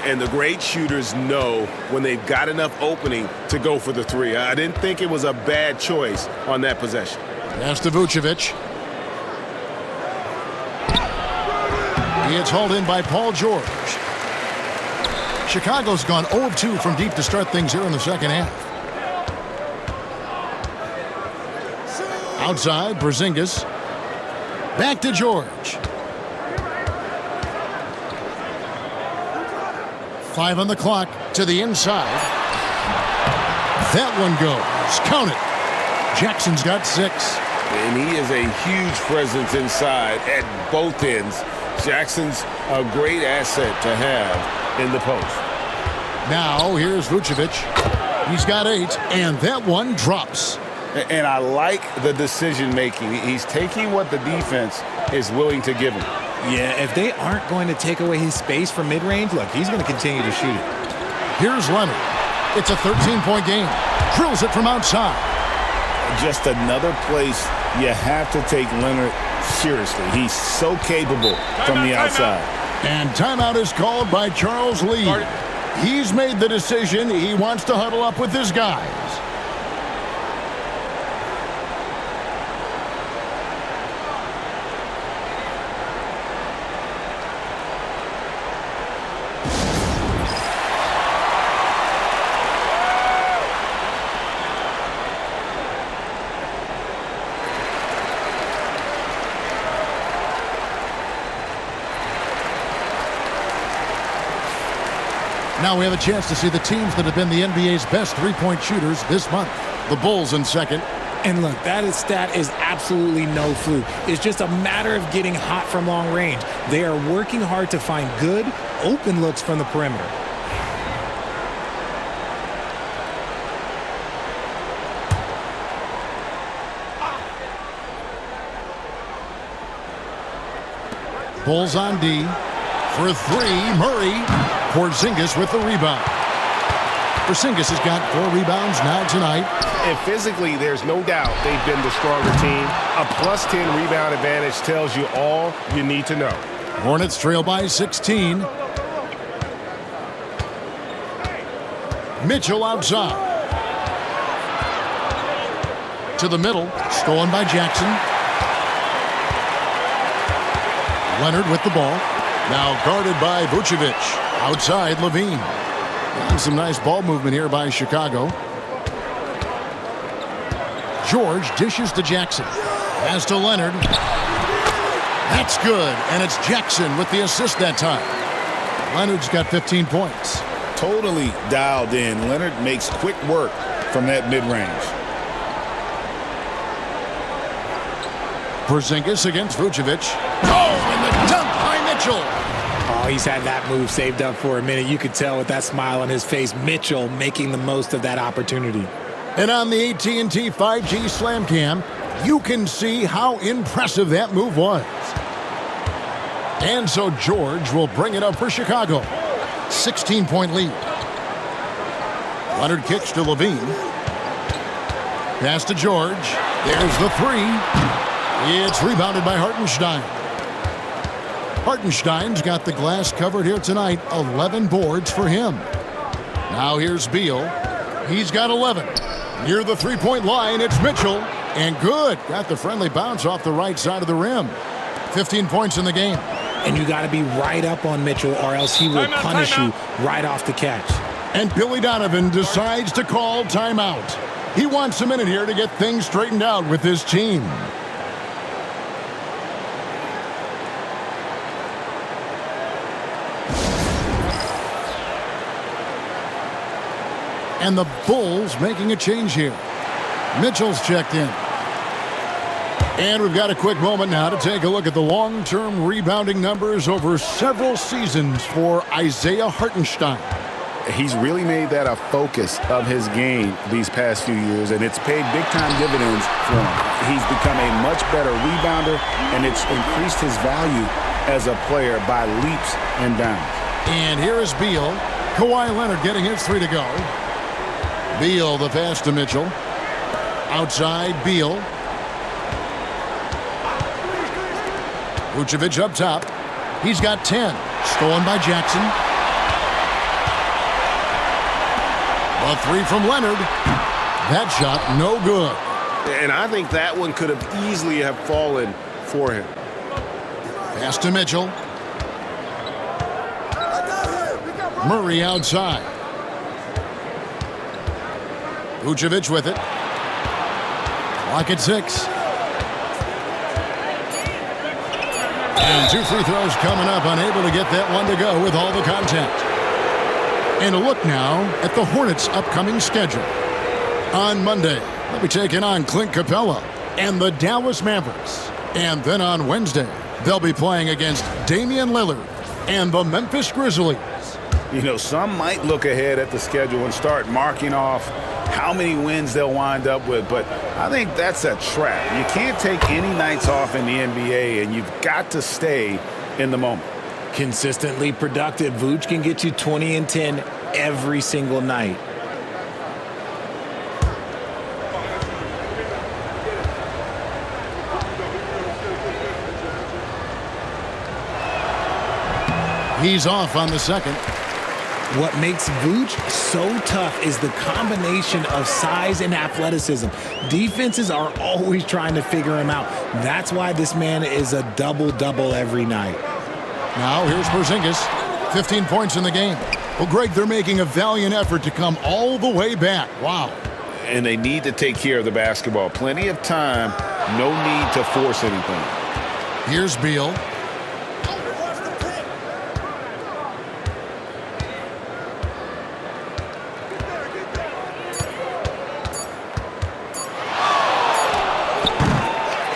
And the great shooters know when they've got enough opening to go for the 3. I didn't think it was a bad choice on that possession. Pass to Vucevic. It's hauled in by Paul George. Chicago's gone 0 of 2 from deep to start things here in the second half. Outside, Porzingis. Back to George. 5 on the clock to the inside. That one goes. Count it. Jackson's got 6. And he is a huge presence inside at both ends. Jackson's a great asset to have in the post. Now here's Vucevic. He's got 8, and that one drops. And I like the decision making. He's taking what the defense is willing to give him. Yeah, if they aren't going to take away his space from mid-range, look, he's going to continue to shoot it. Here's Leonard. It's a 13-point game. Drills it from outside. Just another place you have to take Leonard seriously. He's so capable from the outside. And timeout is called by Charles Lee. He's made the decision. He wants to huddle up with his guys. Now we have a chance to see the teams that have been the NBA's best three-point shooters this month. The Bulls in second, And look, that stat is absolutely no fluke. It's just a matter of getting hot from long range. They are working hard to find good, open looks from the perimeter. Bulls on D. For three, Murray. Porzingis with the rebound. Porzingis has got 4 rebounds now tonight. And physically, there's no doubt they've been the stronger team. A plus 10 rebound advantage tells you all you need to know. Hornets trail by 16. Mitchell outside. To the middle. Stolen by Jackson. Leonard with the ball. Now guarded by Vucevic. Outside, Levine. And some nice ball movement here by Chicago. George dishes to Jackson. Pass to Leonard. That's good. And it's Jackson with the assist that time. Leonard's got 15 points. Totally dialed in. Leonard makes quick work from that mid-range. Porzingis against Vucevic. Oh, and the dunk by Mitchell. Oh, he's had that move saved up for a minute. You could tell with that smile on his face, Mitchell making the most of that opportunity. And on the AT&T 5G Slam Cam, you can see how impressive that move was. And so George will bring it up for Chicago. 16-point lead. Leonard kicks to Levine. Pass to George. There's the three. It's rebounded by Hartenstein. Hartenstein's got the glass covered here tonight. 11 boards for him. Now here's Beal. He's got 11. Near the three-point line, it's Mitchell. And good. Got the friendly bounce off the right side of the rim. 15 points in the game. And you got to be right up on Mitchell or else he will punish you right off the catch. And Billy Donovan decides to call timeout. He wants a minute here to get things straightened out with his team. And the Bulls making a change here. Mitchell's checked in. And we've got a quick moment now to take a look at the long-term rebounding numbers over several seasons for Isaiah Hartenstein. He's really made that a focus of his game these past few years, and it's paid big-time dividends for him. He's become a much better rebounder, and it's increased his value as a player by leaps and bounds. And here is Beal. Kawhi Leonard getting his 3 to go. Beal, the pass to Mitchell. Outside, Beal. Vucevic up top. He's got 10. Stolen by Jackson. A 3 from Leonard. That shot, no good. And I think that one could have easily have fallen for him. Pass to Mitchell. Murray outside. Vucevic with it. Clock at 6. And 2 free throws coming up, unable to get that one to go with all the contact. And a look now at the Hornets' upcoming schedule. On Monday, they'll be taking on Clint Capella and the Dallas Mavericks. And then on Wednesday, they'll be playing against Damian Lillard and the Memphis Grizzlies. You know, some might look ahead at the schedule and start marking off how many wins they'll wind up with, but I think that's a trap. You can't take any nights off in the NBA, and you've got to stay in the moment. Consistently productive. Vooch can get you 20 and 10 every single night. He's off on the second. What makes Vooch so tough is the combination of size and athleticism. Defenses are always trying to figure him out. That's why this man is a double-double every night. Now here's Porzingis. 15 points in the game. Well, Greg, they're making a valiant effort to come all the way back. Wow. And they need to take care of the basketball. Plenty of time. No need to force anything. Here's Beal.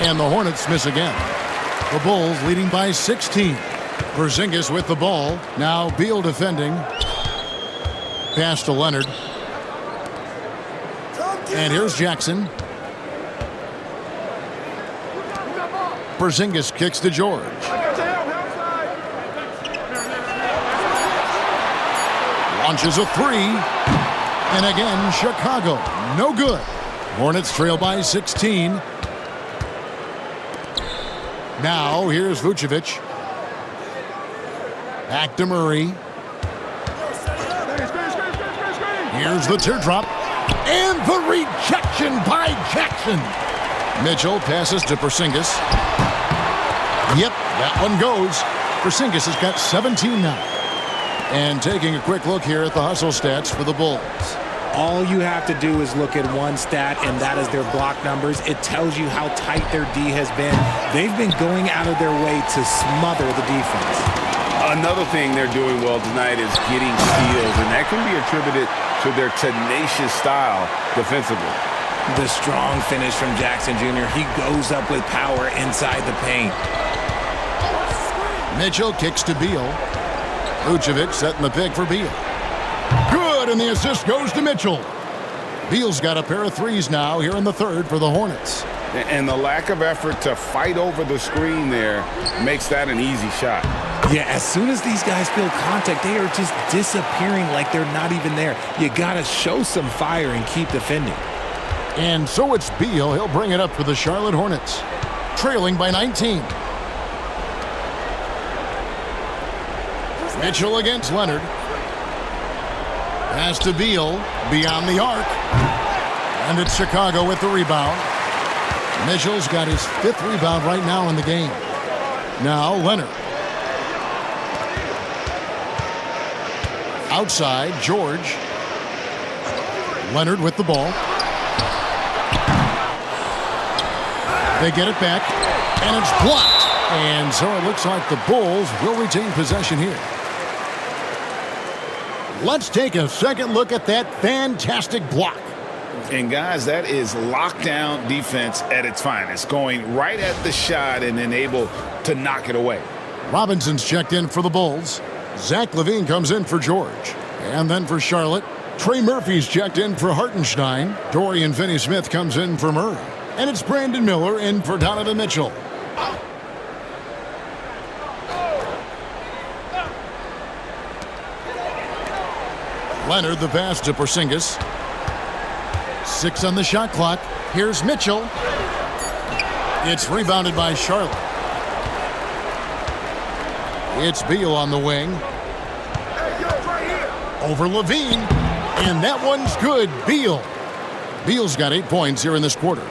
And the Hornets miss again. The Bulls leading by 16. Porzingis with the ball. Now Beal defending. Pass to Leonard. And here's Jackson. Porzingis kicks to George. Launches a three. And again, Chicago. No good. Hornets trail by 16. Now, here's Vucevic. Back to Murray. Here's the teardrop. And the rejection by Jackson. Mitchell passes to Porzingis. Yep, that one goes. Porzingis has got 17 now. And taking a quick look here at the hustle stats for the Bulls. All you have to do is look at one stat, and that is their block numbers. It tells you how tight their D has been. They've been going out of their way to smother the defense. Another thing they're doing well tonight is getting steals, and that can be attributed to their tenacious style defensively. The strong finish from Jackson Jr. He goes up with power inside the paint. Mitchell kicks to Beal. Vucevic setting the pick for Beal. Good, and the assist goes to Mitchell. Beal's got a pair of threes now here in the third for the Hornets. And the lack of effort to fight over the screen there makes that an easy shot. Yeah, as soon as these guys feel contact, they are just disappearing like they're not even there. You got to show some fire and keep defending. And so it's Beal. He'll bring it up for the Charlotte Hornets, trailing by 19. Mitchell against Leonard. Pass to Beal, beyond the arc. And it's Chicago with the rebound. Mitchell's got his 5th rebound right now in the game. Now Leonard. Outside, George. Leonard with the ball. They get it back, and it's blocked. And so it looks like the Bulls will retain possession here. Let's take a second look at that fantastic block. And guys, that is lockdown defense at its finest, going right at the shot and then able to knock it away. Robinson's checked in for the Bulls. Zach LaVine comes in for George. And then for Charlotte, Trey Murphy's checked in for Hartenstein. Dorian Finney-Smith comes in for Murray. And it's Brandon Miller in for Donovan Mitchell. Leonard the pass to Porzingis. 6 on the shot clock. Here's Mitchell. It's rebounded by Charlotte. It's Beal on the wing. Over LaVine. And that one's good. Beal. Beal's got 8 points here in this quarter.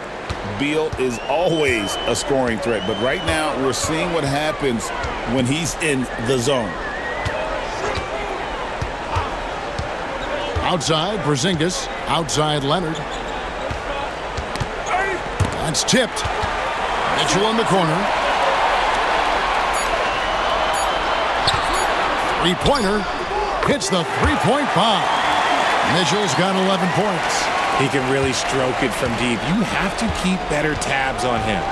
Beal is always a scoring threat, but right now we're seeing what happens when he's in the zone. Outside, Porzingis. Outside, Leonard. That's tipped. Mitchell in the corner. Three-pointer. Hits the three-point bomb. Mitchell's got 11 points. He can really stroke it from deep. You have to keep better tabs on him.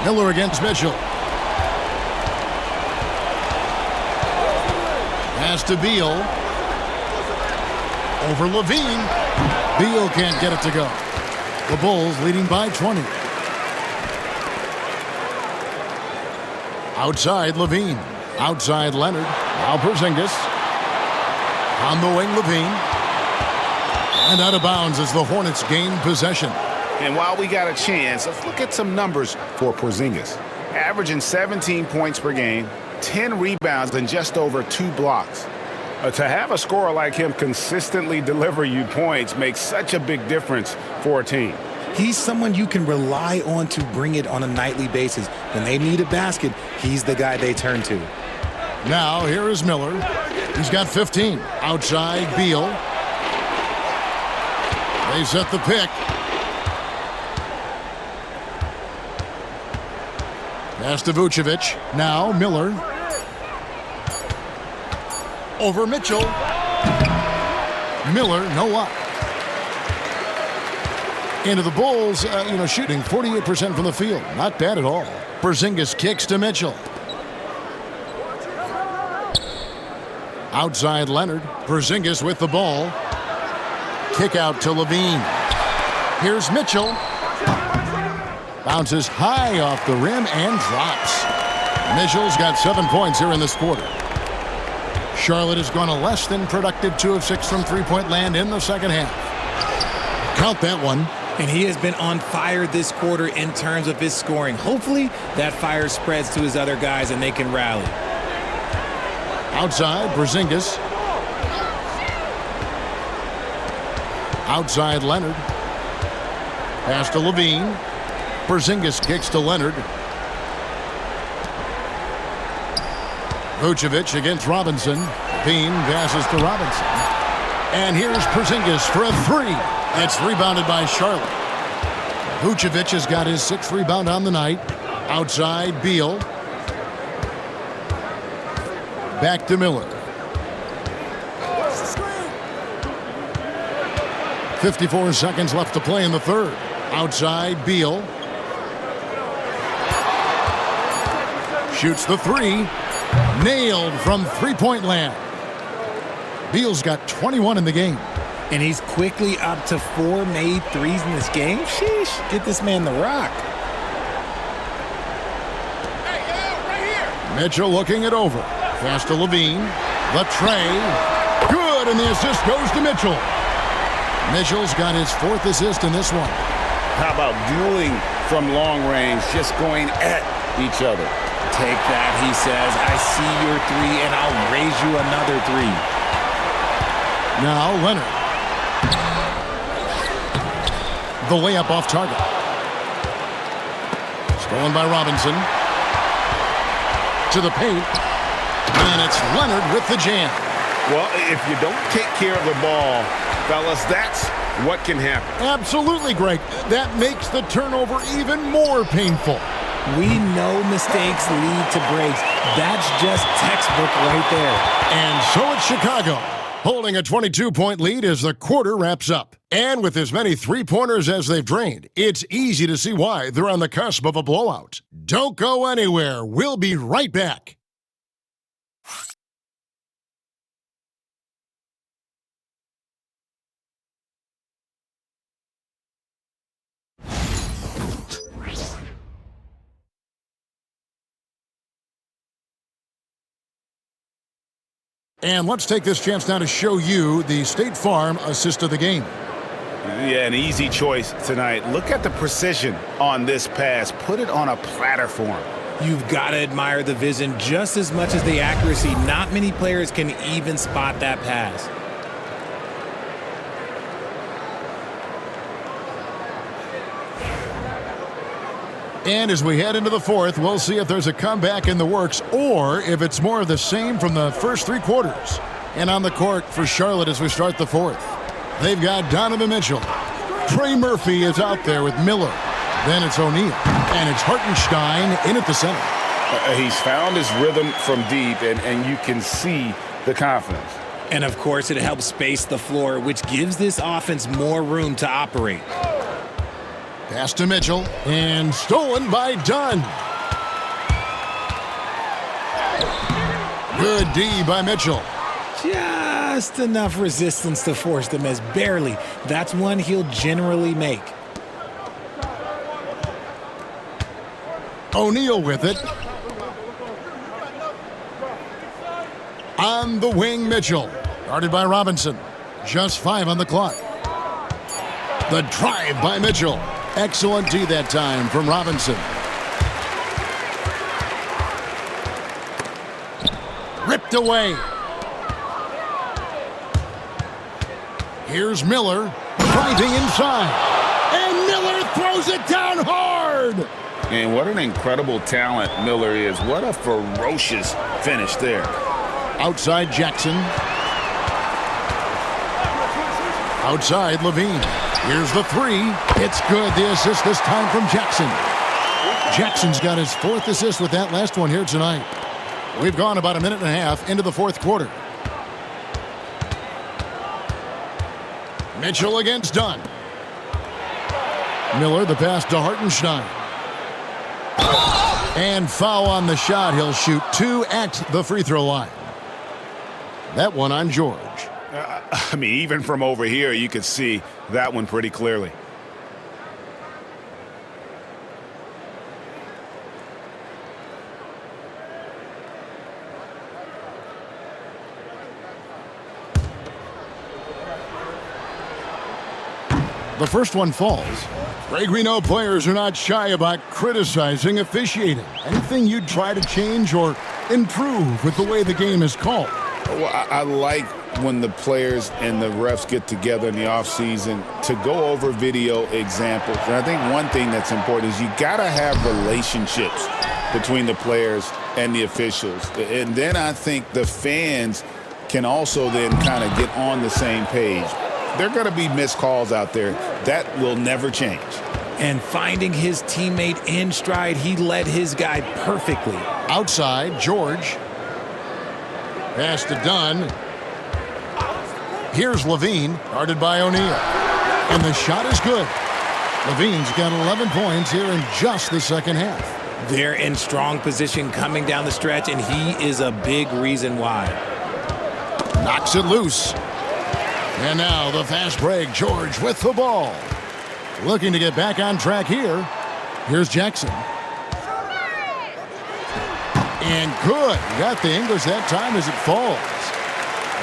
Miller against Mitchell. Pass to Beal. Over LaVine. Beal can't get it to go. The Bulls leading by 20. Outside LaVine. Outside Leonard. Now Porzingis. On the wing, LaVine. And out of bounds as the Hornets gain possession. And while we got a chance, let's look at some numbers for Porzingis. Averaging 17 points per game, 10 rebounds, and just over 2 blocks. To have a scorer like him consistently deliver you points makes such a big difference for a team. He's someone you can rely on to bring it on a nightly basis. When they need a basket, he's the guy they turn to. Now, here is Miller. He's got 15. Outside, Beal. They set the pick. Pass to Vucevic. Now, Miller. Over Mitchell. Miller, no luck. Into the Bulls, shooting 48% from the field. Not bad at all. Porzingis kicks to Mitchell. Outside Leonard. Porzingis with the ball. Kick out to Levine. Here's Mitchell. Bounces high off the rim and drops. Mitchell's got 7 points here in this quarter. Charlotte has gone a less than productive 2 of 6 from three-point land in the second half. Count that one. And he has been on fire this quarter in terms of his scoring. Hopefully that fire spreads to his other guys and they can rally. Outside, Porzingis. Outside, Leonard. Pass to Levine. Porzingis kicks to Leonard. Vucevic against Robinson. Levine passes to Robinson. And here's Porzingis for a three. It's rebounded by Charlotte. Vucevic has got his 6th rebound on the night. Outside, Beal. Back to Miller. 54 seconds left to play in the third. Outside, Beal. Shoots the three. Nailed from three-point land. Beal's got 21 in the game. And he's quickly up to 4 made threes in this game. Sheesh, get this man the rock. Mitchell looking it over. Pass to Levine. The tray. Good, and the assist goes to Mitchell. Mitchell's got his 4th assist in this one. How about dueling from long range, just going at each other? Take that, he says. I see your 3, and I'll raise you another 3. Now Leonard. The layup off target. Stolen by Robinson. To the paint. And it's Leonard with the jam. Well, if you don't take care of the ball, fellas, that's what can happen. Absolutely, Greg. That makes the turnover even more painful. We know mistakes lead to breaks. That's just textbook right there. And so it's Chicago, holding a 22-point lead as the quarter wraps up. And with as many three-pointers as they've drained, it's easy to see why they're on the cusp of a blowout. Don't go anywhere. We'll be right back. And let's take this chance now to show you the State Farm assist of the game. Yeah, an easy choice tonight. Look at the precision on this pass. Put it on a platter for him. You've got to admire the vision just as much as the accuracy. Not many players can even spot that pass. And as we head into the fourth, we'll see if there's a comeback in the works or if it's more of the same from the first 3 quarters. And on the court for Charlotte as we start the fourth, they've got Donovan Mitchell. Trey Murphy is out there with Miller. Then it's O'Neal. And it's Hartenstein in at the center. He's found his rhythm from deep, and you can see the confidence. And, of course, it helps space the floor, which gives this offense more room to operate. Pass to Mitchell, and stolen by Dunn. Good D by Mitchell. Just enough resistance to force the miss, barely. That's one he'll generally make. O'Neal with it. On the wing, Mitchell. Guarded by Robinson. Just 5 on the clock. The drive by Mitchell. Excellent D that time from Robinson. Ripped away. Here's Miller driving inside. And Miller throws it down hard. And what an incredible talent Miller is. What a ferocious finish there. Outside Jackson. Outside Levine. Here's the 3. It's good. The assist this time from Jackson. Jackson's got his 4th assist with that last one here tonight. We've gone about a minute and a half into the fourth quarter. Mitchell against Dunn. Miller, the pass to Hartenstein. And foul on the shot. He'll shoot 2 at the free throw line. That one on George. I mean, even from over here, you could see that one pretty clearly. The first one falls. Greg, we know players are not shy about criticizing officiating. Anything you'd try to change or improve with the way the game is called? Well, I like when the players and the refs get together in the offseason to go over video examples. And I think one thing that's important is you got to have relationships between the players and the officials. And then I think the fans can also then kind of get on the same page. There are going to be missed calls out there. That will never change. And finding his teammate in stride, he led his guy perfectly. Outside, George. Pass to Dunn. Here's Levine, guarded by O'Neal. And the shot is good. Levine's got 11 points here in just the second half. They're in strong position coming down the stretch, and he is a big reason why. Knocks it loose. And now the fast break. George with the ball. Looking to get back on track here. Here's Jackson. And good. Got the English that time as it falls.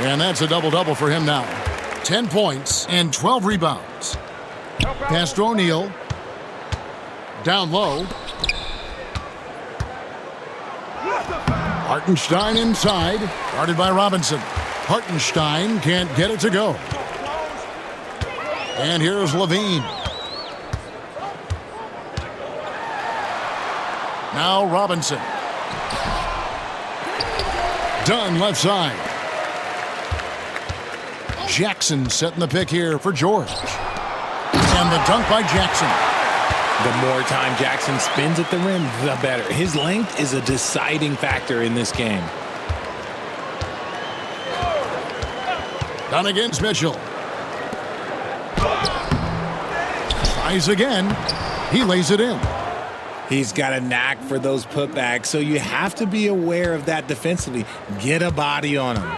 And that's a double-double for him now. 10 points and 12 rebounds. Pass to O'Neal. Down low. Hartenstein inside. Guarded by Robinson. Hartenstein can't get it to go. And here's Levine. Now Robinson. Dunn left side. Jackson setting the pick here for George. And the dunk by Jackson. The more time Jackson spins at the rim, the better. His length is a deciding factor in this game. Down against Mitchell. Tries again. He lays it in. He's got a knack for those putbacks, so you have to be aware of that defensively. Get a body on him.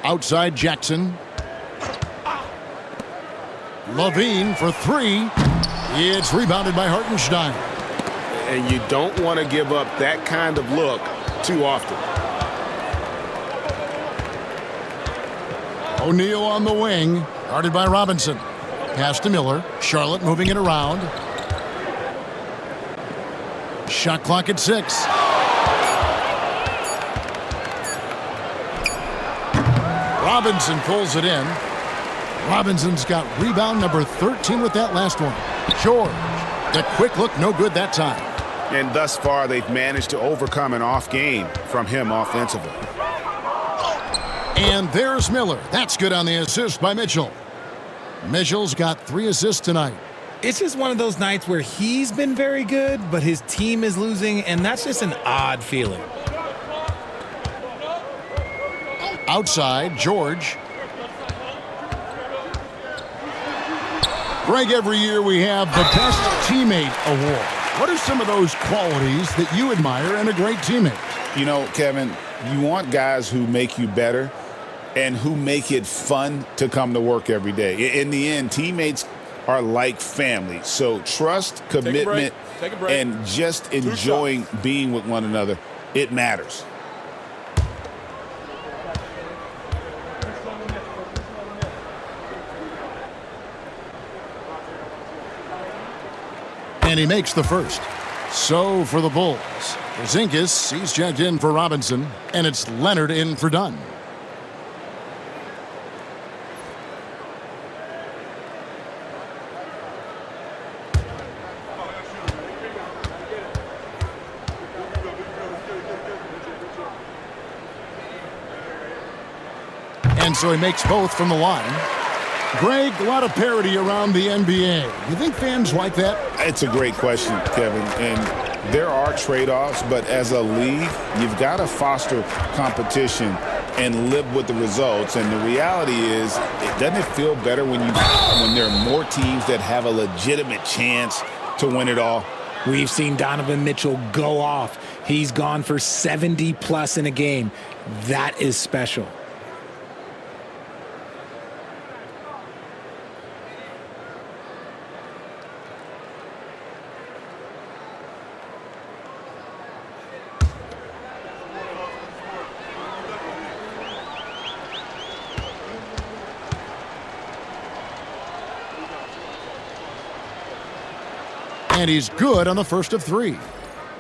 Outside Jackson. Levine for 3. It's rebounded by Hartenstein. And you don't want to give up that kind of look too often. O'Neal on the wing, guarded by Robinson. Pass to Miller. Charlotte moving it around. Shot clock at 6. Robinson pulls it in. Robinson's got rebound number 13 with that last one. George, the quick look, no good that time. And thus far, they've managed to overcome an off game from him offensively. And there's Miller. That's good on the assist by Mitchell. Mitchell's got 3 assists tonight. It's just one of those nights where he's been very good, but his team is losing, and that's just an odd feeling. Outside, George. Greg, every year we have the Best Teammate Award. What are some of those qualities that you admire in a great teammate? You know, Kevin, you want guys who make you better and who make it fun to come to work every day. In the end, teammates are like family. So trust, commitment, and just enjoying being with one another, it matters. And he makes the first. So for the Bulls, Zinkis, he's checked in for Robinson, and it's Leonard in for Dunn. And so he makes both from the line. Greg, a lot of parity around the NBA. You think fans like that? It's a great question, Kevin. And there are trade-offs, but as a league, you've got to foster competition and live with the results. And the reality is, doesn't it feel better when there are more teams that have a legitimate chance to win it all? We've seen Donovan Mitchell go off. He's gone for 70+ in a game. That is special. And he's good on the first of 3.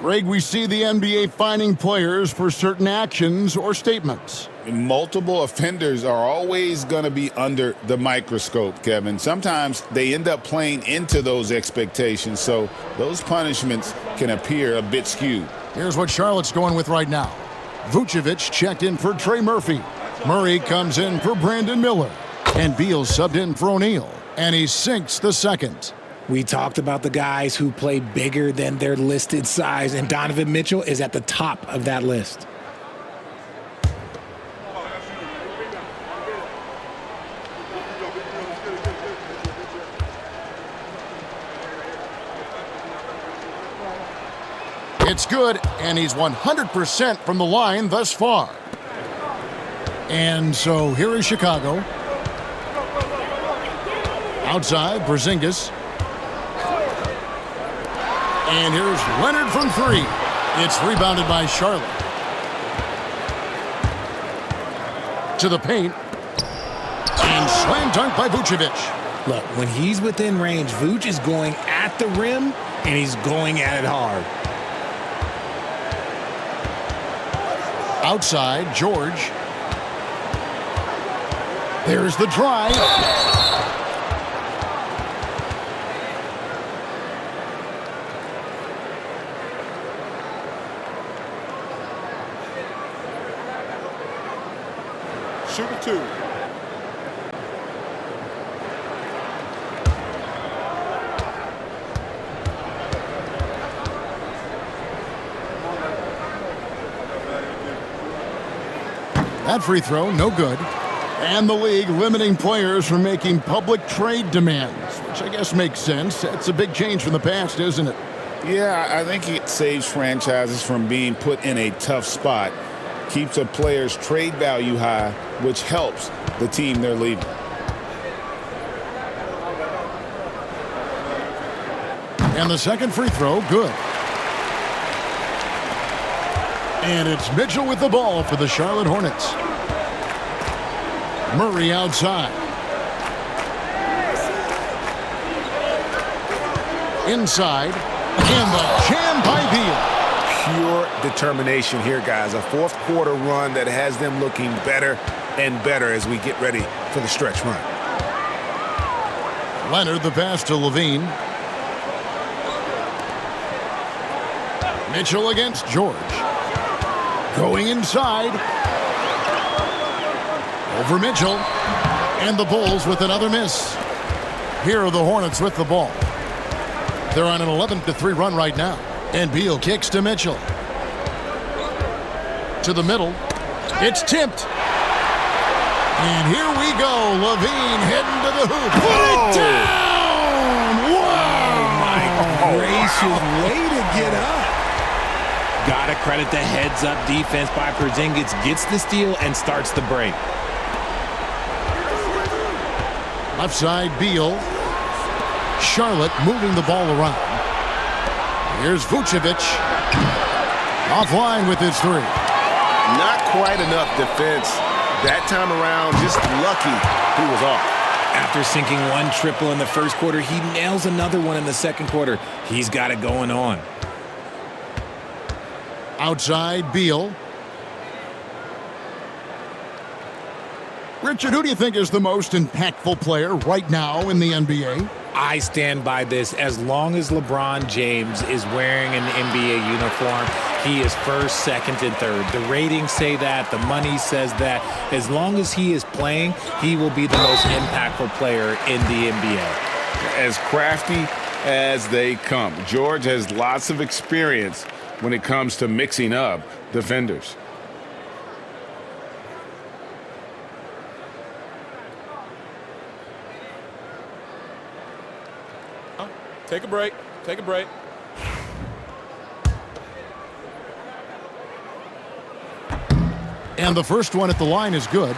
Greg, we see the NBA fining players for certain actions or statements. Multiple offenders are always going to be under the microscope, Kevin. Sometimes they end up playing into those expectations, so those punishments can appear a bit skewed. Here's what Charlotte's going with right now. Vucevic checked in for Trey Murphy. Murray comes in for Brandon Miller. And Beal subbed in for O'Neal. And he sinks the second. We talked about the guys who play bigger than their listed size, and Donovan Mitchell is at the top of that list. It's good, and he's 100% from the line thus far. And so here is Chicago. Outside, Porzingis. And here's Leonard from 3. It's rebounded by Charlotte. To the paint. And slam dunk by Vucevic. Look, when he's within range, Vuce is going at the rim, and he's going at it hard. Outside, George. There's the drive. Shoot it 2. That free throw, no good. And the league limiting players from making public trade demands, which I guess makes sense. That's a big change from the past, isn't it? Yeah, I think it saves franchises from being put in a tough spot. Keeps a player's trade value high, which helps the team they're leaving. And the second free throw, good. And it's Mitchell with the ball for the Charlotte Hornets. Murray outside. Inside. And the jam by Beal. Pure determination here, guys. A fourth quarter run that has them looking better and better as we get ready for the stretch run. Leonard, the pass to Levine. Mitchell against George. Going inside. Over Mitchell. And the Bulls with another miss. Here are the Hornets with the ball. They're on an 11-3 run right now. And Beal kicks to Mitchell. To the middle. It's tipped. And here we go. Levine heading to the hoop. Put it down! Wow! Oh, my gracious. Way to get up. Got to credit the heads-up defense by Porzingis. Gets the steal and starts the break. Left side, Beal. Charlotte moving the ball around. Here's Vucevic. Offline with his 3. Not quite enough defense that time around. Just lucky he was off. After sinking one triple in the first quarter, he nails another one in the second quarter. He's got it going on. Outside, Beal. Richard, who do you think is the most impactful player right now in the NBA? I stand by this. As long as LeBron James is wearing an NBA uniform, he is first, second, and third. The ratings say that. The money says that. As long as he is playing, he will be the most impactful player in the NBA. As crafty as they come. George has lots of experience when it comes to mixing up defenders. Take a break. Take a break. And the first one at the line is good.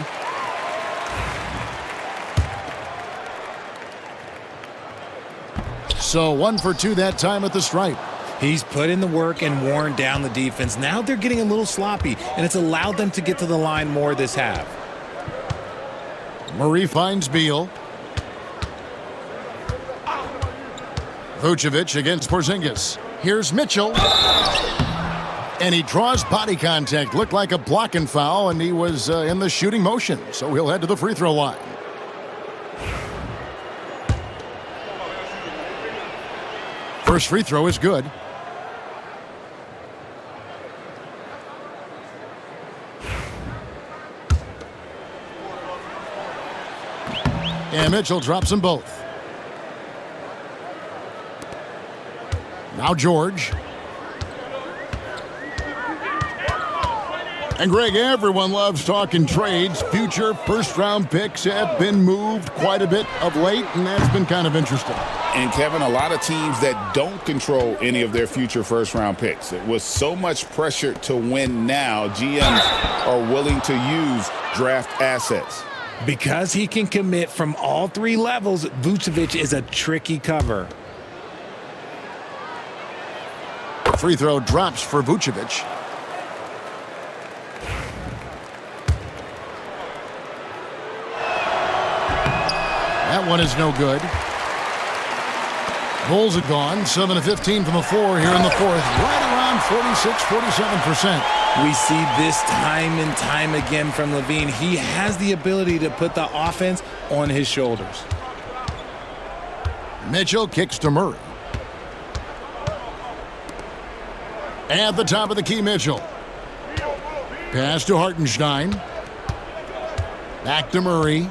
So 1 for 2 that time at the stripe. He's put in the work and worn down the defense. Now they're getting a little sloppy, and it's allowed them to get to the line more this half. Murray finds Beal. Vucevic against Porzingis. Here's Mitchell. And he draws body contact. Looked like a blocking foul, and he was in the shooting motion. So he'll head to the free throw line. First free throw is good. And Mitchell drops them both. Now George. And Greg, everyone loves talking trades. Future first-round picks have been moved quite a bit of late, and that's been kind of interesting. And, Kevin, a lot of teams that don't control any of their future first-round picks. With so much pressure to win now, GMs are willing to use draft assets. Because he can commit from all three levels, Vucevic is a tricky cover. Free throw drops for Vucevic. That one is no good. Bulls are gone. 7 of 15 from the floor here in the fourth. Right around 46-47%. We see this time and time again from Levine. He has the ability to put the offense on his shoulders. Mitchell kicks to Murray. At the top of the key, Mitchell. Pass to Hartenstein. Back to Murray.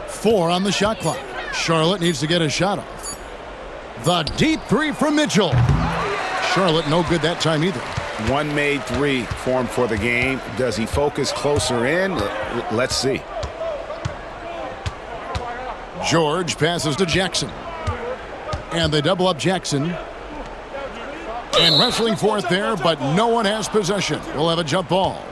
4 on the shot clock. Charlotte needs to get a shot off. The deep three from Mitchell. Charlotte no good that time either. One made three formed for the game. Does he focus closer in? Let's see. George passes to Jackson. And they double up Jackson. And wrestling for it there, but no one has possession. We'll have a jump ball.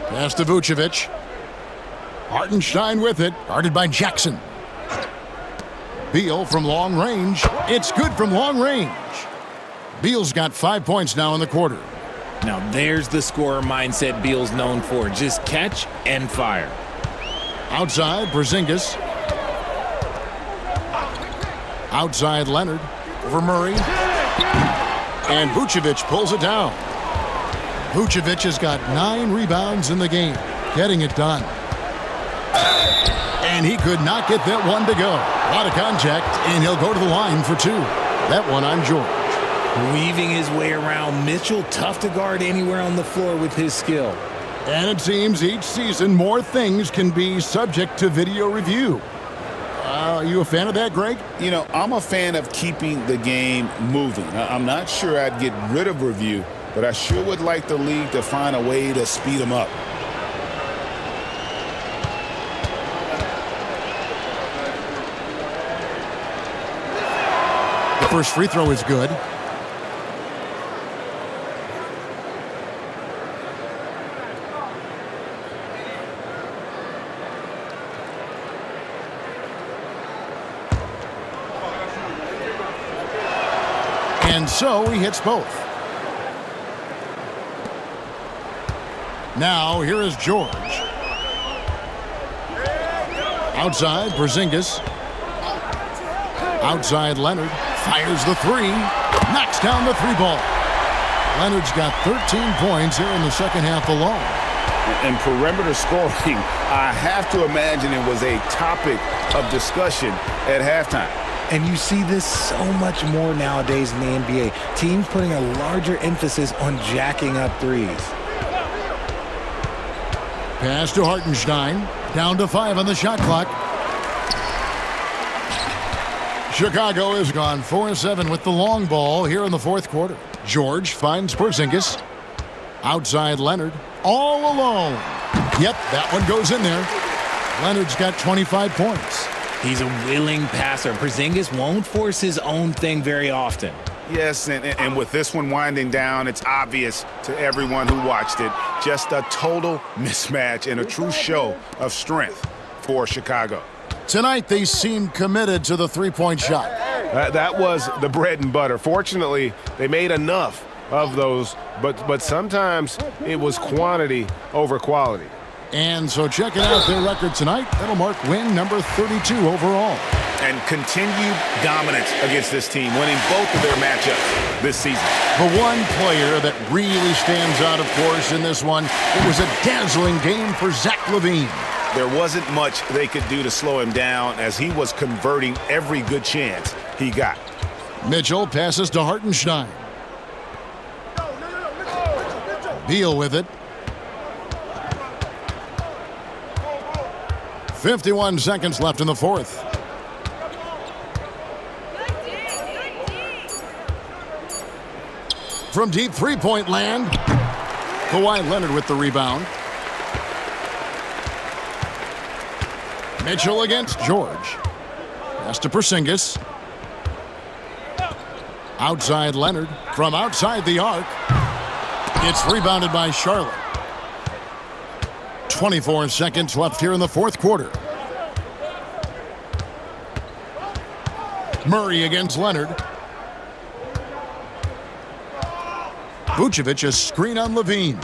Pass to Vucevic. Hartenstein with it, guarded by Jackson. Beal from long range. It's good from long range. Beal's got 5 points now in the quarter. Now there's the scorer mindset Beal's known for. Just catch and fire. Outside, Porzingis. Outside, Leonard. Over Murray. And Vucevic pulls it down. Vucevic has got 9 rebounds in the game, getting it done. And he could not get that one to go. A lot of contact, and he'll go to the line for 2. That one on George. Weaving his way around. Mitchell, tough to guard anywhere on the floor with his skill. And it seems each season more things can be subject to video review. Are you a fan of that, Greg? You know, I'm a fan of keeping the game moving. I'm not sure I'd get rid of review, but I sure would like the league to find a way to speed them up. The first free throw is good. And so he hits both. Now here is George. Outside, Porzingis. Outside, Leonard. Fires the 3. Knocks down the 3-ball. Leonard's got 13 points here in the second half alone. And perimeter scoring, I have to imagine it was a topic of discussion at halftime. And you see this so much more nowadays in the NBA. Teams putting a larger emphasis on jacking up threes. Pass to Hartenstein. Down to 5 on the shot clock. Chicago has gone 4-7 with the long ball here in the fourth quarter. George finds Porzingis. Outside Leonard. All alone. Yep, that one goes in there. Leonard's got 25 points. He's a willing passer. Porzingis won't force his own thing very often. Yes, and with this one winding down, it's obvious to everyone who watched it. Just a total mismatch and a true show of strength for Chicago. Tonight, they seem committed to the three-point shot. That was the bread and butter. Fortunately, they made enough of those, but sometimes it was quantity over quality. And so checking out their record tonight, that'll mark win number 32 overall. And continued dominance against this team, winning both of their matchups this season. The one player that really stands out, of course, in this one, it was a dazzling game for Zach LaVine. There wasn't much they could do to slow him down as he was converting every good chance he got. Mitchell passes to Hartenstein. Beal with it. 51 seconds left in the fourth. From deep three-point land, Kawhi Leonard with the rebound. Mitchell against George. Pass to Porzingis. Outside Leonard. From outside the arc. It's rebounded by Charlotte. 24 seconds left here in the fourth quarter. Murray against Leonard. Vucevic a screen on LaVine.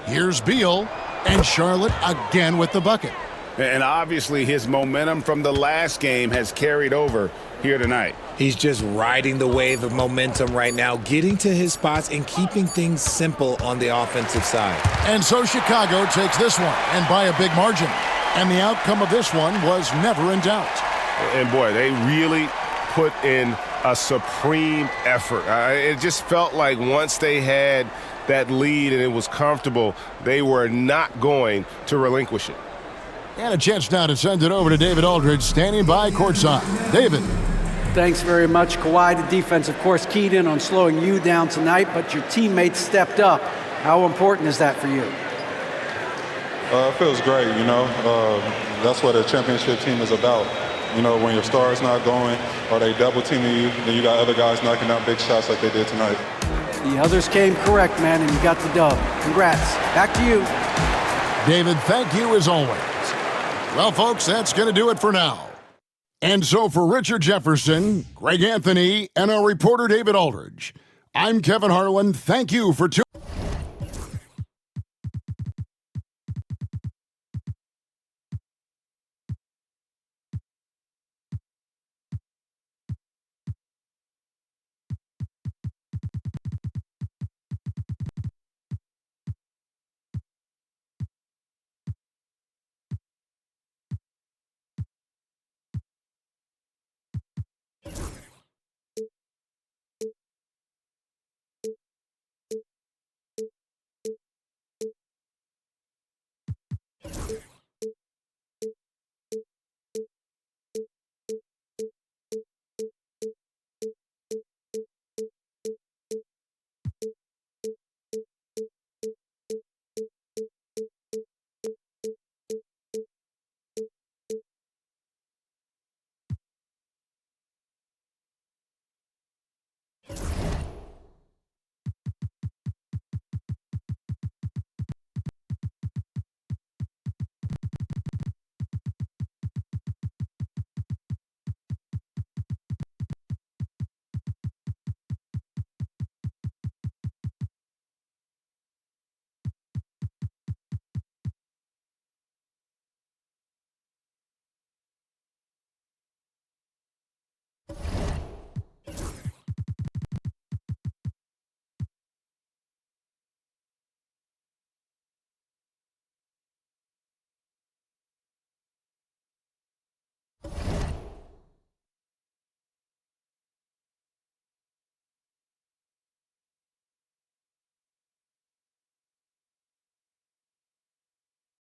Here's Beal, and Charlotte again with the bucket. And obviously his momentum from the last game has carried over here tonight. He's just riding the wave of momentum right now, getting to his spots and keeping things simple on the offensive side. And so Chicago takes this one, and by a big margin. And the outcome of this one was never in doubt. And boy, they really put in a supreme effort. It just felt like once they had that lead and it was comfortable, they were not going to relinquish it. And a chance now to send it over to David Aldridge, standing by courtside. David. Thanks very much, Kawhi. The defense, of course, keyed in on slowing you down tonight, but your teammates stepped up. How important is that for you? It feels great, you know. That's what a championship team is about. You know, when your star is not going or they double teaming you, then you got other guys knocking out big shots like they did tonight. The others came correct, man, and you got the dub. Congrats. Back to you. David, thank you as always. Well, folks, that's going to do it for now. And so for Richard Jefferson, Greg Anthony, and our reporter David Aldridge, I'm Kevin Harlan. Thank you for tuning in.